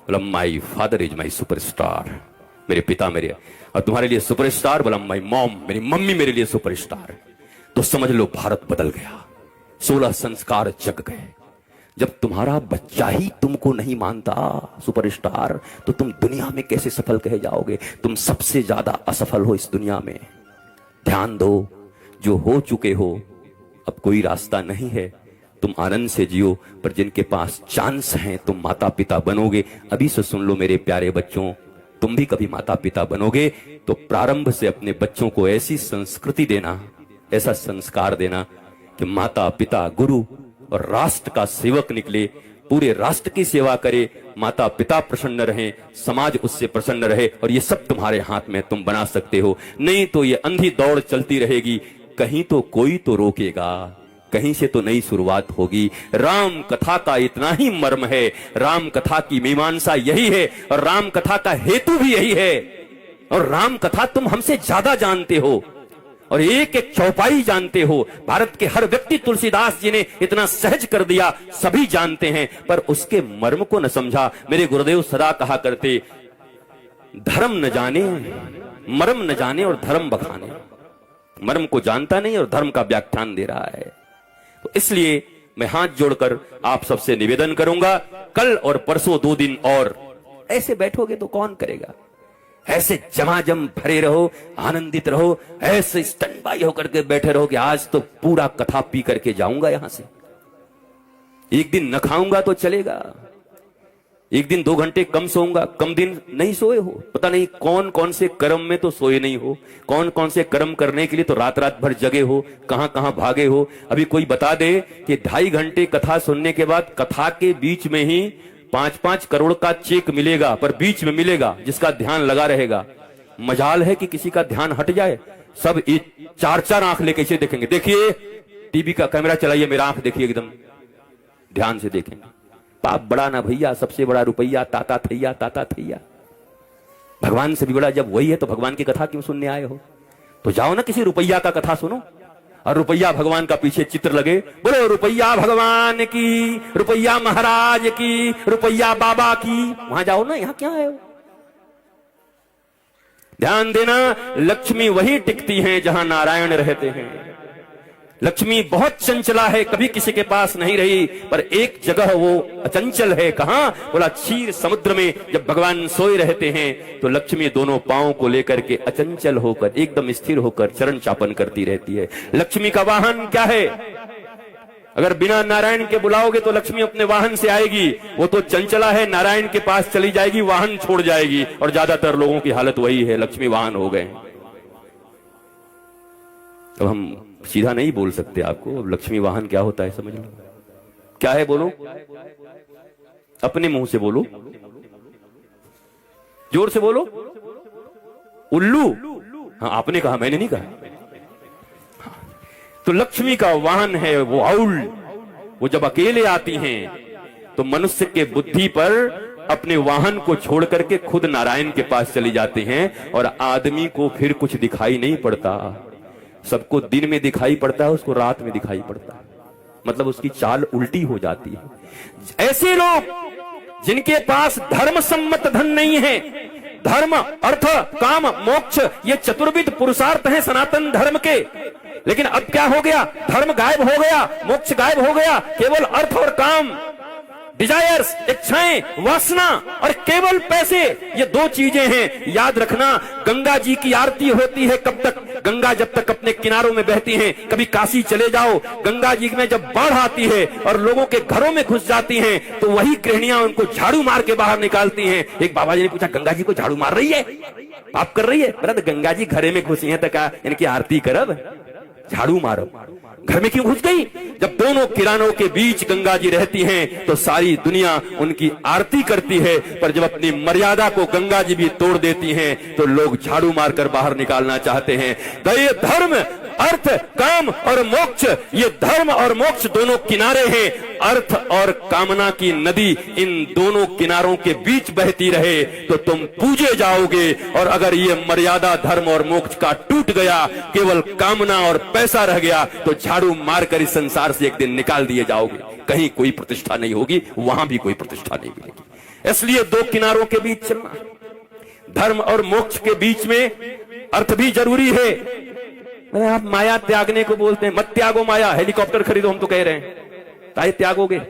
बोला my father is my superstar, मेरे पिता मेरे। और तुम्हारे लिए सुपरस्टार, बोला माई मॉम, मेरी मम्मी मेरे लिए सुपरस्टार। तो समझ लो भारत बदल गया, 16 संस्कार जग गए। जब तुम्हारा बच्चा ही तुमको नहीं मानता सुपरस्टार, तो तुम दुनिया में कैसे सफल कहे जाओगे? तुम सबसे ज्यादा असफल हो इस दुनिया में। ध्यान दो, जो हो चुके हो अब कोई रास्ता नहीं है, तुम आनंद से जियो। पर जिनके पास चांस हैं, तुम माता पिता बनोगे। अभी से सुन लो मेरे प्यारे बच्चों, तुम भी कभी माता पिता बनोगे तो प्रारंभ से अपने बच्चों को ऐसी संस्कृति देना, ऐसा संस्कार देना कि माता पिता गुरु और राष्ट्र का सेवक निकले, पूरे राष्ट्र की सेवा करे, माता पिता प्रसन्न रहें, समाज उससे प्रसन्न रहे। और ये सब तुम्हारे हाथ में, तुम बना सकते हो। नहीं तो ये अंधी दौड़ चलती रहेगी, कहीं तो कोई तो रोकेगा, कहीं से तो नई शुरुआत होगी। राम कथा का इतना ही मर्म है, राम कथा की मीमांसा यही है, और राम कथा का हेतु भी यही है। और राम कथा तुम हमसे ज्यादा जानते हो और एक एक चौपाई जानते हो। भारत के हर व्यक्ति तुलसीदास जी ने इतना सहज कर दिया, सभी जानते हैं, पर उसके मर्म को न समझा। मेरे गुरुदेव सदा कहा करते, धर्म न जाने, मर्म न जाने और धर्म बखाने। मर्म को जानता नहीं और धर्म का व्याख्यान दे रहा है। तो इसलिए मैं हाथ जोड़कर आप सबसे निवेदन करूंगा, कल और परसों 2 दिन और ऐसे बैठोगे तो कौन करेगा? ऐसे जमाजम भरे रहो, आनंदित रहो, ऐसे स्टैंड बाई होकर के बैठे रहो कि आज तो पूरा कथा पी करके जाऊंगा यहां से। एक दिन न खाऊंगा तो चलेगा, एक दिन 2 घंटे कम सोऊंगा, कम दिन नहीं सोए हो, पता नहीं कौन कौन से कर्म में तो सोए नहीं हो, कौन कौन से कर्म करने के लिए तो रात रात भर जगे हो, कहां कहां भागे हो। अभी कोई बता दे कि 2.5 घंटे कथा सुनने के बाद कथा के बीच में ही 5-5 करोड़ का चेक मिलेगा, पर बीच में मिलेगा जिसका ध्यान लगा रहेगा। मजाल है कि किसी का ध्यान हट जाए, सब 4-4 आंख लेके इसे देखेंगे। देखिए टीवी का कैमरा चलाइए, मेरा आंख देखिए, एकदम ध्यान से देखेंगे। पाप बड़ा ना भैया, सबसे बड़ा रुपया, ताता थैया, ताता थैया। भगवान से भी बड़ा जब वही है तो भगवान की कथा क्यों सुनने आए हो? तो जाओ ना किसी रुपया का कथा सुनो, और रुपया भगवान का पीछे चित्र लगे, बोलो रुपया भगवान की, रुपया महाराज की, रुपया बाबा की, वहां जाओ ना, यहां क्या है? ध्यान देना, लक्ष्मी वही टिकती हैं जहां नारायण रहते हैं। लक्ष्मी बहुत चंचला है, कभी किसी के पास नहीं रही, पर एक जगह वो अचंचल है। कहां? बोला क्षीर समुद्र में। जब भगवान सोए रहते हैं तो लक्ष्मी दोनों पांव को लेकर के अचंचल होकर, एकदम स्थिर होकर चरण चापन करती रहती है। लक्ष्मी का वाहन क्या है? अगर बिना नारायण के बुलाओगे तो लक्ष्मी अपने वाहन से आएगी, वो तो चंचला है, नारायण के पास चली जाएगी, वाहन छोड़ जाएगी। और ज्यादातर लोगों की हालत वही है, लक्ष्मी वाहन हो गए। अब हम सीधा नहीं बोल सकते आपको, अब लक्ष्मी वाहन क्या होता है समझ लो। क्या है बोलो, अपने मुंह से बोलो, जोर से बोलो। उल्लू? हाँ आपने कहा, मैंने नहीं कहा। तो लक्ष्मी का वाहन है वो आउल। वो जब अकेले आती हैं तो मनुष्य के बुद्धि पर अपने वाहन को छोड़ करके खुद नारायण के पास चली जाते हैं, और आदमी को फिर कुछ दिखाई नहीं पड़ता। सबको दिन में दिखाई पड़ता है, उसको रात में दिखाई पड़ता है, मतलब उसकी चाल उल्टी हो जाती है। ऐसे लोग जिनके पास धर्म सम्मत धन नहीं है, धर्म अर्थ काम मोक्ष ये चतुर्विध पुरुषार्थ हैं सनातन धर्म के, लेकिन अब क्या हो गया? धर्म गायब हो गया, मोक्ष गायब हो गया, केवल अर्थ और काम, डिजायर्स, इच्छाएं, वासना और केवल पैसे, ये 2 चीजें हैं। याद रखना, गंगा जी की आरती होती है कब तक? गंगा जब तक अपने किनारों में बहती हैं। कभी काशी चले जाओ, गंगा जी में जब बाढ़ आती है और लोगों के घरों में घुस जाती हैं, तो वही गृहिणियां उनको झाड़ू मार के बाहर निकालती हैं। एक बाबा जी ने पूछा, गंगा जी को झाड़ू मार रही है, पाप कर रही है? बोला तो गंगा जी घरे में घुसी हैं तो क्या इनकी आरती करब, झाड़ू मारो। घर में क्यों घुस गई? जब दोनों किरानों के बीच गंगा जी रहती हैं तो सारी दुनिया उनकी आरती करती है, पर जब अपनी मर्यादा को गंगा जी भी तोड़ देती हैं तो लोग झाड़ू मारकर बाहर निकालना चाहते हैं। तो ये धर्म, अर्थ, काम और मोक्ष, ये धर्म और मोक्ष दोनों किनारे हैं। अर्थ और कामना की नदी इन दोनों किनारों के बीच बहती रहे तो तुम पूजे जाओगे। और अगर ये मर्यादा धर्म और मोक्ष का टूट गया, केवल कामना और पैसा रह गया, तो झाड़ू मारकर इस संसार से एक दिन निकाल दिए जाओगे। कहीं कोई प्रतिष्ठा नहीं होगी, वहां भी कोई प्रतिष्ठा नहीं मिलेगी। इसलिए दो किनारों के बीच चलना, धर्म और मोक्ष के बीच में अर्थ भी जरूरी है। आप माया त्यागने को बोलते हैं, मत त्यागो माया, हेलीकॉप्टर खरीदो हम तो कह रहे हैं, ताकि त्यागोगे।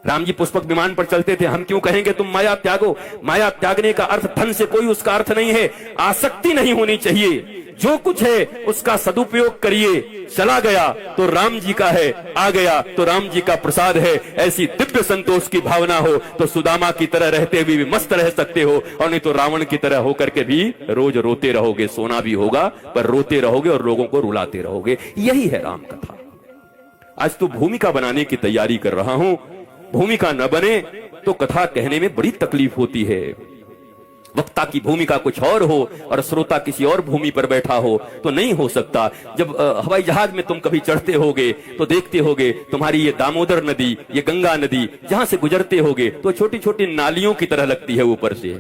राम जी पुष्पक विमान पर चलते थे, हम क्यों कहेंगे तुम माया त्यागो। माया त्यागने का अर्थ धन से कोई उसका अर्थ नहीं है, आसक्ति नहीं होनी चाहिए। जो कुछ है उसका सदुपयोग करिए। चला गया तो राम जी का है, आ गया तो राम जी का प्रसाद है। ऐसी दिव्य संतोष की भावना हो तो सुदामा की तरह रहते हुए भी मस्त रह सकते हो, और नहीं तो रावण की तरह होकर के भी रोज रोते रहोगे। सोना भी होगा पर रोते रहोगे और लोगों को रुलाते रहोगे। यही है राम कथा। आज तो भूमिका बनाने की तैयारी कर रहा हूं। भूमिका न बने तो कथा कहने में बड़ी तकलीफ होती है। वक्ता की भूमिका कुछ और हो और श्रोता किसी और भूमि पर बैठा हो तो नहीं हो सकता। जब हवाई जहाज में तुम कभी चढ़ते होगे तो देखते होगे तुम्हारी ये दामोदर नदी, ये गंगा नदी जहां से गुजरते होगे तो छोटी छोटी नालियों की तरह लगती है ऊपर से,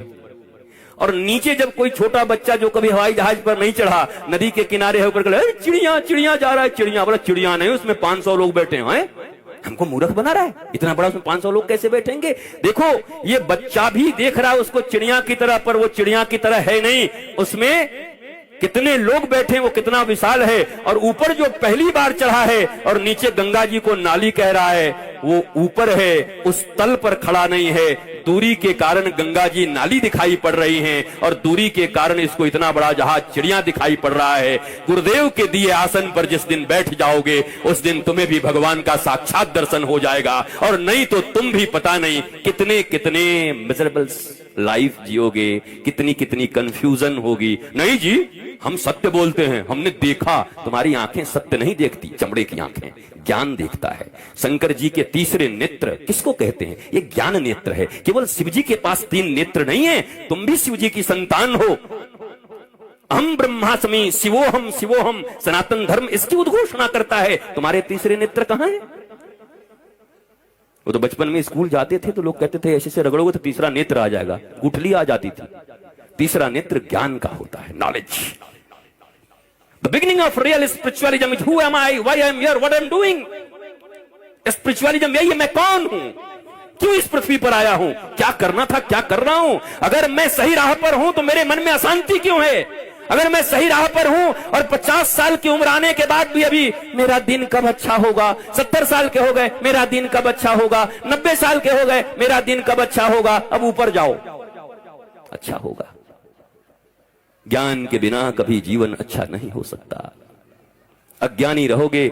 और नीचे जब कोई छोटा बच्चा जो कभी हवाई जहाज पर नहीं चढ़ा, नदी के किनारे होकर चिड़िया चिड़िया जा रहा है, चिड़िया बोला चिड़िया नहीं, उसमें 500 लोग बैठे हैं, हमको मूर्ख बना रहा है, इतना बड़ा उसमें 500 लोग कैसे बैठेंगे। देखो ये बच्चा भी देख रहा है उसको चिड़िया की तरह, पर वो चिड़िया की तरह है नहीं, उसमें कितने लोग बैठे, वो कितना विशाल है। और ऊपर जो पहली बार चढ़ा है और नीचे गंगा जी को नाली कह रहा है, वो ऊपर है, उस तल पर खड़ा नहीं है। दूरी के कारण गंगा जी नाली दिखाई पड़ रही हैं, और दूरी के कारण इसको इतना बड़ा जहाज चिड़िया दिखाई पड़ रहा है। गुरुदेव के दिए आसन पर जिस दिन बैठ जाओगे उस दिन तुम्हें भी भगवान का साक्षात दर्शन हो जाएगा, और नहीं तो तुम भी पता नहीं कितने कितने मिजरेबल लाइफ जियोगे, कितनी कितनी कंफ्यूजन होगी। नहीं जी हम सत्य बोलते हैं, हमने देखा। तुम्हारी आंखें सत्य नहीं देखती, चमड़े की आंखें, ज्ञान देखता है। शंकर जी के तीसरे नेत्र किसको कहते हैं? ये ज्ञान नेत्र है। केवल शिव जी के पास 3 नेत्र नहीं है, तुम भी शिव जी की संतान हो। हम ब्रह्मास्मि शिवोहम शिवोहम, सनातन धर्म इसकी उद्घोषणा करता है। तुम्हारे तीसरे नेत्र कहां है? वो तो बचपन में स्कूल जाते थे तो लोग कहते थे ऐसे से रगड़ोगे तो तीसरा नेत्र आ जाएगा, गुठली आ जाती थी। तीसरा नेत्र ज्ञान का होता है, knowledge. The beginning of real spiritualism is who am I, why I am here, what I am doing. Spiritualism यही है, मैं कौन हूं, क्यों इस पृथ्वी पर आया हूं, क्या करना था, क्या कर रहा हूं। अगर मैं सही राह पर हूं तो मेरे मन में अशांति क्यों है? अगर मैं सही राह पर हूं और 50 साल की उम्र आने के बाद भी अभी मेरा दिन कब अच्छा होगा, 70 साल के हो गए मेरा दिन कब अच्छा होगा, 90 साल के हो गए मेरा दिन कब अच्छा होगा, अब ऊपर जाओ अच्छा होगा। ज्ञान के बिना कभी जीवन अच्छा नहीं हो सकता। अज्ञानी रहोगे,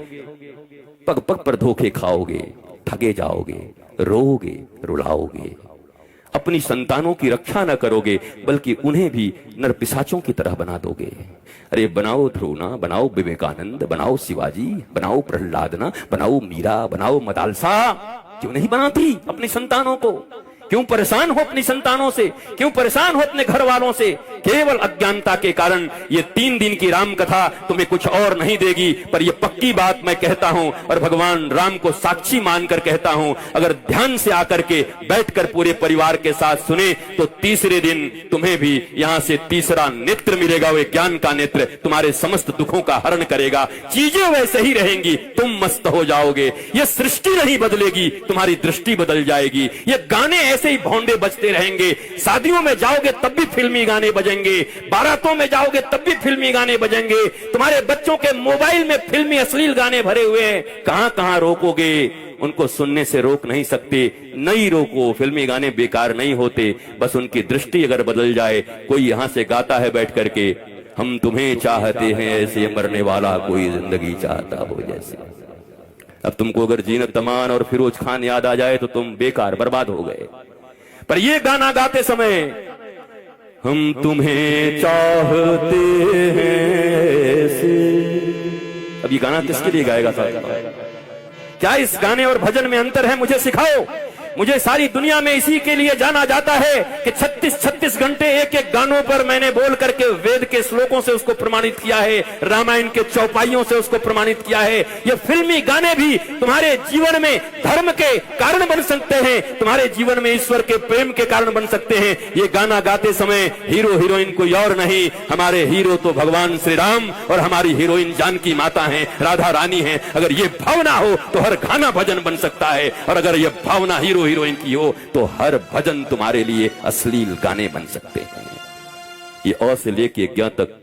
पग पग पर धोखे खाओगे, ठगे जाओगे, रोओगे, रुलाओगे, अपनी संतानों की रक्षा न करोगे बल्कि उन्हें भी नरपिशाचों की तरह बना दोगे। अरे बनाओ ध्रुवना, बनाओ विवेकानंद, बनाओ शिवाजी, बनाओ प्रहलादना, बनाओ मीरा, बनाओ मदालसा, क्यों नहीं बनाती अपनी संतानों को? क्यों परेशान हो अपनी संतानों से, क्यों परेशान हो अपने घर वालों से? केवल अज्ञानता के कारण ये 3 दिन की राम कथा तुम्हें कुछ और नहीं देगी। पर ये पक्की बात मैं कहता हूं और भगवान राम को साक्षी मानकर कहता हूं, अगर ध्यान से आकर के बैठकर पूरे परिवार के साथ सुने तो तीसरे दिन तुम्हें भी यहां से तीसरा नेत्र मिलेगा। वो ज्ञान का नेत्र तुम्हारे समस्त दुखों का हरण करेगा। चीजें वैसे ही रहेंगी, तुम मस्त हो जाओगे। ये सृष्टि नहीं बदलेगी, तुम्हारी दृष्टि बदल जाएगी। ये गाने ऐसे ही भौंडे बजते रहेंगे। शादियों में जाओगे तब भी फिल्मी गाने बजेंगे, बारातों में जाओगे तब भी फिल्मी गाने बजेंगे। तुम्हारे बच्चों के मोबाइल में फिल्मी अश्लील गाने भरे हुए हैं, कहां कहां रोकोगे? उनको सुनने से रोक नहीं सकते, नहीं रोको। फिल्मी गाने बेकार नहीं होते, बस उनकी दृष्टि अगर बदल जाए। कोई यहां से गाता है बैठ करके, हम तुम्हें चाहते हैं ऐसे, मरने वाला कोई जिंदगी चाहता हो जैसे। अब तुमको अगर जीनत तमान और फिरोज खान याद आ जाए तो तुम बेकार बर्बाद हो गए। पर ये गाना गाते समय हम तुम्हें चाहते हैं से, अब ये गाना किसके लिए गाएगा साहब? क्या इस गाने और भजन में अंतर है? मुझे सिखाओ। मुझे सारी दुनिया में इसी के लिए जाना जाता है कि 36 घंटे एक एक गानों पर मैंने बोल करके वेद के श्लोकों से उसको प्रमाणित किया है, रामायण के चौपाइयों से उसको प्रमाणित किया है। ये फिल्मी गाने भी तुम्हारे जीवन में धर्म के कारण बन सकते हैं, तुम्हारे जीवन में ईश्वर के प्रेम के कारण बन सकते हैं। ये गाना गाते समय हीरो हीरोइन कोई और नहीं, हमारे हीरो तो भगवान श्री राम और हमारी हीरोइन जानकी माता हैं, राधा रानी हैं। अगर ये भावना हो तो हर गाना भजन बन सकता है, और अगर ये भावना हीरो हीरोइन की हो तो हर भजन तुम्हारे लिए अश्लील गाने बन सकते हैं। ये अ से लेके ज्ञ तक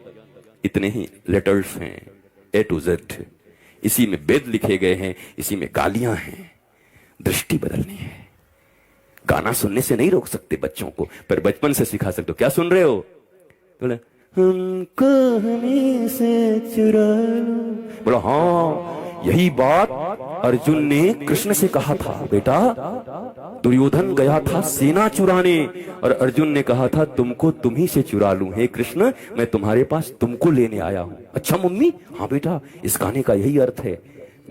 इतने ही लेटर्स हैं, ए टू जेड। इसी में वेद लिखे गए हैं, इसी में गालियां हैं। दृष्टि बदलनी है। गाना सुनने से नहीं रोक सकते बच्चों को, पर बचपन से सिखा सकते हो। क्या सुन रहे हो? बोले हमको हमें से चुरा लो। बोला हाँ, यही बात अर्जुन ने कृष्ण से कहा था। बेटा, दुर्योधन गया था सेना चुराने और अर्जुन ने कहा था तुमको तुम ही से चुरा लूं। हे कृष्ण, मैं तुम्हारे पास तुमको लेने आया हूं। अच्छा मम्मी? हाँ बेटा, इस गाने का यही अर्थ है।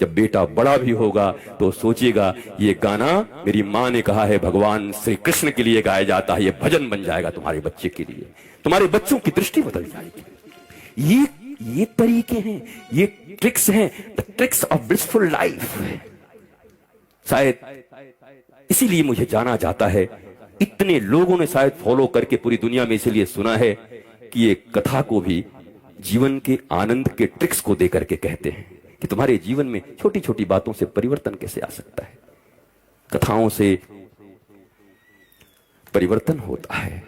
जब बेटा बड़ा भी होगा तो सोचेगा ये गाना मेरी माँ ने कहा है भगवान श्री कृष्ण के लिए गाया जाता है, ये भजन बन जाएगा तुम्हारे बच्चे के लिए। तुम्हारे बच्चों की दृष्टि बदल जाएगी। ये तरीके हैं, ये ट्रिक्स हैं, the tricks of blissful life. शायद इसीलिए मुझे जाना जाता है, इतने लोगों ने शायद फॉलो करके पूरी दुनिया में इसीलिए सुना है कि ये कथा को भी जीवन के आनंद के ट्रिक्स को दे करके कहते हैं कि तुम्हारे जीवन में छोटी छोटी बातों से परिवर्तन कैसे आ सकता है। कथाओं से परिवर्तन होता है,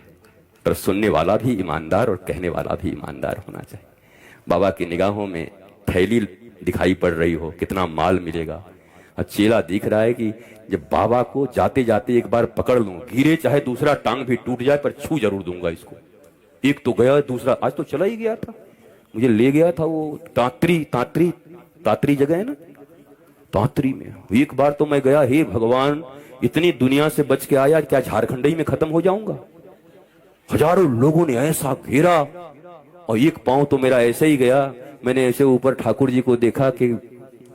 पर सुनने वाला भी ईमानदार और कहने वाला भी ईमानदार होना चाहिए। बाबा की निगाहों में थैली दिखाई पड़ रही हो, कितना माल मिलेगा, और चेला दिख रहा है कि जब बाबा को जाते जाते एक बार पकड़ लूं, गिरे चाहे दूसरा टांग भी टूट जाए पर छू जरूर दूंगा इसको। एक तो गया, दूसरा आज तो चला ही गया था, मुझे ले गया था वो तात्री जगह है ना, तात्री में। एक बार तो मैं गया, हे भगवान, इतनी दुनिया से बच के आया, क्या झारखंड ही में खत्म हो जाऊंगा? हजारों लोगों ने ऐसा घेरा और एक पांव तो मेरा ऐसे ही गया। मैंने ऐसे ऊपर ठाकुर जी को देखा कि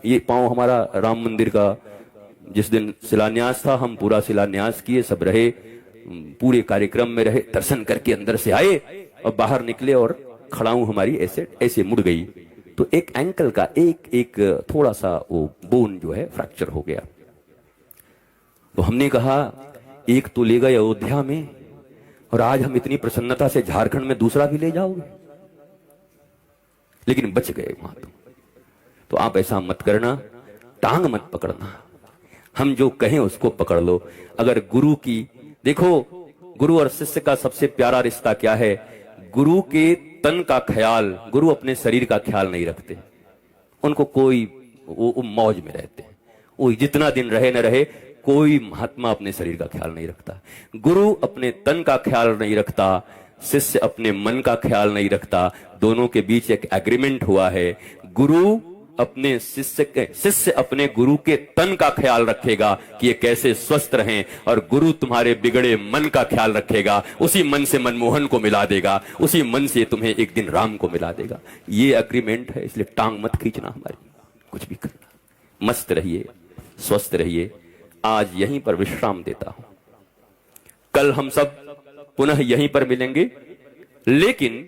ये पांव हमारा राम मंदिर का जिस दिन शिलान्यास था, हम पूरा शिलान्यास किए, सब रहे, पूरे कार्यक्रम में रहे, दर्शन करके अंदर से आए और बाहर निकले और खड़ाऊ हमारी ऐसे मुड़ गई। तो एक एंकल का एक थोड़ा सा वो बोन जो है फ्रैक्चर हो गया। तो हमने कहा एक तो ले गए अयोध्या में, और आज हम इतनी प्रसन्नता से झारखंड में दूसरा भी ले जाओगे, लेकिन बच गए वहां। तो आप ऐसा मत करना, टांग मत पकड़ना, हम जो कहें उसको पकड़ लो। अगर गुरु की, देखो गुरु और शिष्य का सबसे प्यारा रिश्ता क्या है? गुरु के तन का ख्याल, गुरु अपने शरीर का ख्याल नहीं रखते, उनको कोई वो मौज में रहते हैं। वो जितना दिन रहे न रहे, कोई महात्मा अपने शरीर का ख्याल नहीं रखता। गुरु अपने तन का ख्याल नहीं रखता, शिष्य अपने मन का ख्याल नहीं रखता। दोनों के बीच एक एग्रीमेंट हुआ है, गुरु अपने शिष्य अपने गुरु के तन का ख्याल रखेगा कि ये कैसे स्वस्थ रहें, और गुरु तुम्हारे बिगड़े मन का ख्याल रखेगा, उसी मन से मनमोहन को मिला देगा, उसी मन से तुम्हें एक दिन राम को मिला देगा। ये एग्रीमेंट है, इसलिए टांग मत खींचना हमारी, कुछ भी करना। मस्त रहिए, स्वस्थ रहिए। आज यहीं पर विश्राम देता हूं, कल हम सब पुनः यहीं पर मिलेंगे, लेकिन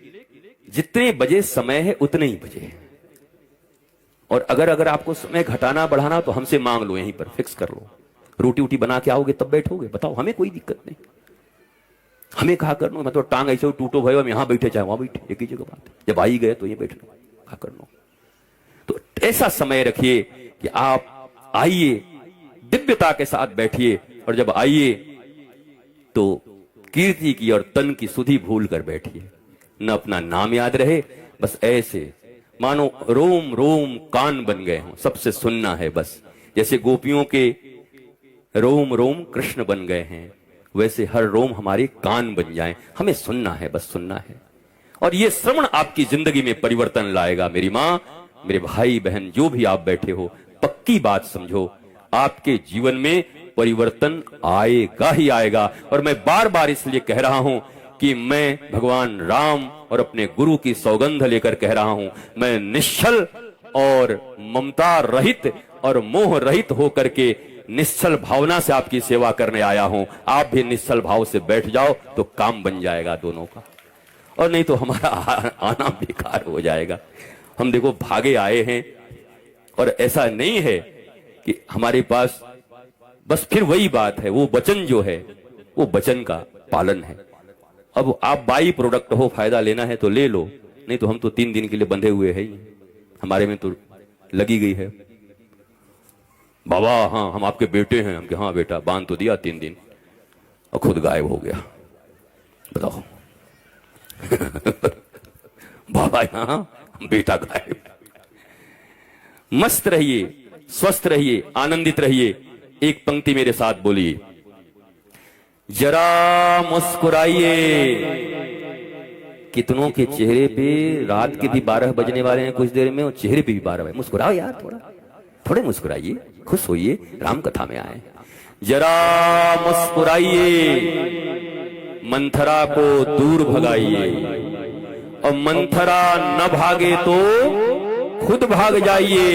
जितने बजे समय है उतने ही बजे। और अगर आपको समय घटाना बढ़ाना तो हमसे मांग लो, यहीं पर फिक्स कर लो। रोटी वोटी बना के आओगे तब बैठोगे, बताओ, हमें कोई दिक्कत नहीं। हमें कहा करना, मतलब टांग ऐसे टूटो भाई, हम यहां बैठे चाहे वहां बैठे, एक ही जगह बात है। जब आई गए तो ये बैठ लो, कहा करना। तो ऐसा समय रखिए कि आप आइए, दिव्यता के साथ बैठिए, और जब आइए तो कीर्ति की और तन की सुधि भूल कर बैठिए। न अपना नाम याद रहे, बस ऐसे मानो रोम रोम कान बन गए हों, सबसे सुनना है बस। जैसे गोपियों के रोम रोम कृष्ण बन गए हैं, वैसे हर रोम हमारे कान बन जाएं, हमें सुनना है, बस सुनना है। और ये श्रवण आपकी जिंदगी में परिवर्तन लाएगा। मेरी माँ, मेरे भाई बहन, जो भी आप बैठे हो, पक्की बात समझो, आपके जीवन में परिवर्तन आएगा ही आएगा। और मैं बार बार इसलिए कह रहा हूं कि मैं भगवान राम और अपने गुरु की सौगंध लेकर कह रहा हूं, मैं निश्चल और ममता रहित और मोह रहित होकर के निश्चल भावना से आपकी सेवा करने आया हूं, आप भी निश्चल भाव से बैठ जाओ तो काम बन जाएगा दोनों का, और नहीं तो हमारा आना बेकार हो जाएगा। हम देखो भागे आए हैं, और ऐसा नहीं है कि हमारे पास बस फिर वही बात है, वो वचन जो है वो वचन का पालन है। अब आप बाई प्रोडक्ट हो, फायदा लेना है तो ले लो, नहीं तो हम तो 3 दिन के लिए बंधे हुए हैं, हमारे में तो लगी गई है। बाबा हाँ हम आपके बेटे हैं, हम के हाँ बेटा, बांध तो दिया 3 दिन और खुद गायब हो गया, बताओ। बाबा यहाँ बेटा गायब। मस्त रहिए, स्वस्थ रहिए, आनंदित रहिए। एक पंक्ति मेरे साथ बोलिए, जरा मुस्कुराइए। कितनों के चेहरे पे रात के भी 12 बजने वाले हैं कुछ देर में, और चेहरे पे भी 12 बजे। मुस्कुराओ यार, थोड़े मुस्कुराइए, खुश होइए, राम कथा में आए। जरा मुस्कुराइए, मंथरा को दूर भगाइए, और मंथरा न भागे तो खुद भाग जाइए,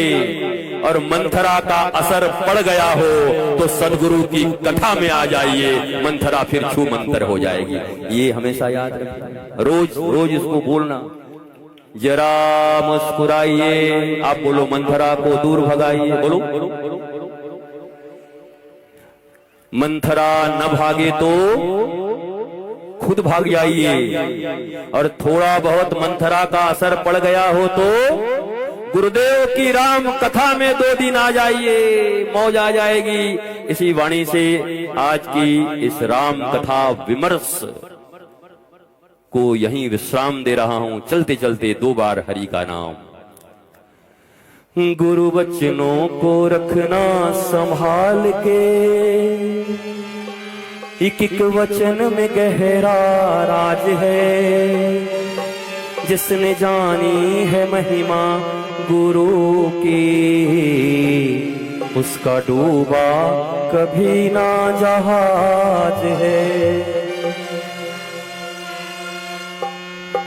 और मंथरा का असर पड़ गया हो तो सदगुरु की कथा में आ जाइए, मंथरा फिर छू मंतर हो जाएगी। ये हमेशा याद रखना, रोज रोज इसको बोलना। जरा मुस्कुराइए, आप बोलो मंथरा को दूर भगाइए, बोलो। मंथरा न भागे तो खुद भाग जाइए, और थोड़ा बहुत मंथरा का असर पड़ गया हो तो गुरुदेव की राम कथा में 2 दिन आ जाइए, मौज आ जाएगी। इसी वाणी से आज की इस राम कथा विमर्श को यहीं विश्राम दे रहा हूं। चलते चलते 2 बार हरि का नाम। गुरु बचनों को रखना संभाल के, एक एक वचन में गहरा राज है। जिसने जानी है महिमा गुरु की, उसका डूबा कभी ना जहाज है।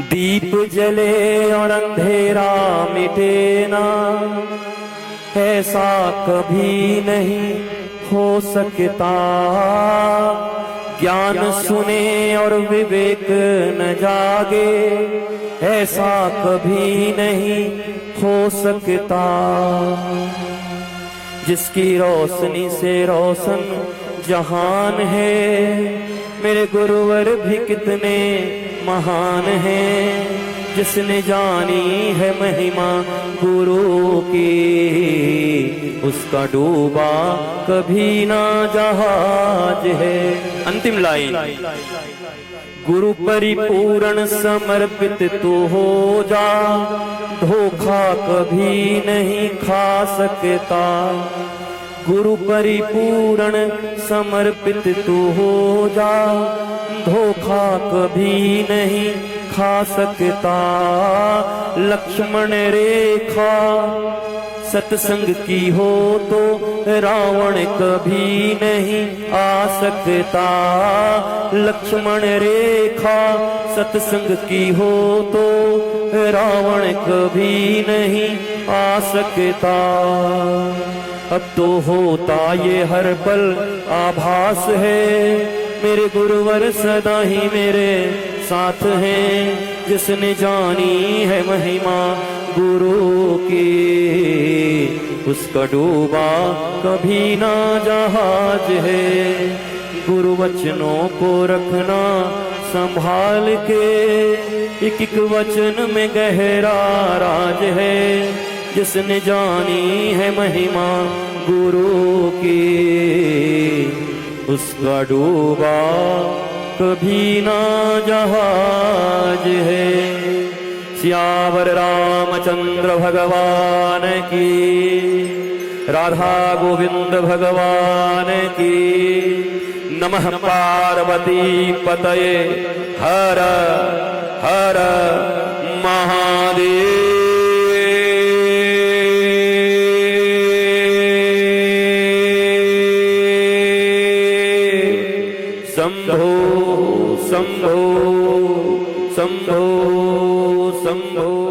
दीप जले और अंधेरा मिटे ना, ऐसा कभी नहीं हो सकता। ज्ञान सुने और विवेक न जागे, ऐसा कभी नहीं हो सकता। जिसकी रोशनी से रोशन जहान है, मेरे गुरुवर भी कितने महान हैं। जिसने जानी है महिमा गुरु की, उसका डूबा कभी ना जहाज है। अंतिम लाइन, गुरु परिपूर्ण समर्पित तू हो जा, धोखा कभी नहीं खा सकता। गुरु परिपूर्ण समर्पित तू हो जा, धोखा कभी नहीं खा सकता। लक्ष्मण रेखा सत्संग की हो तो रावण कभी नहीं आ सकता। लक्ष्मण रेखा सत्संग की हो तो रावण कभी नहीं आ सकता। अब तो होता ये हर पल आभास है, मेरे गुरुवर सदा ही मेरे साथ हैं। जिसने जानी है महिमा गुरु की, उसका डूबा कभी ना जहाज है। गुरु वचनों को रखना संभाल के, एक एक वचन में गहरा राज है। जिसने जानी है महिमा गुरु की, उसका डूबा कभी ना जहाज है। सियावर रामचंद्र भगवान की, राधा गोविंद भगवान की। नमः पार्वती पतये, हर हर महादेव। शंभो शंभो शंभो शंभो।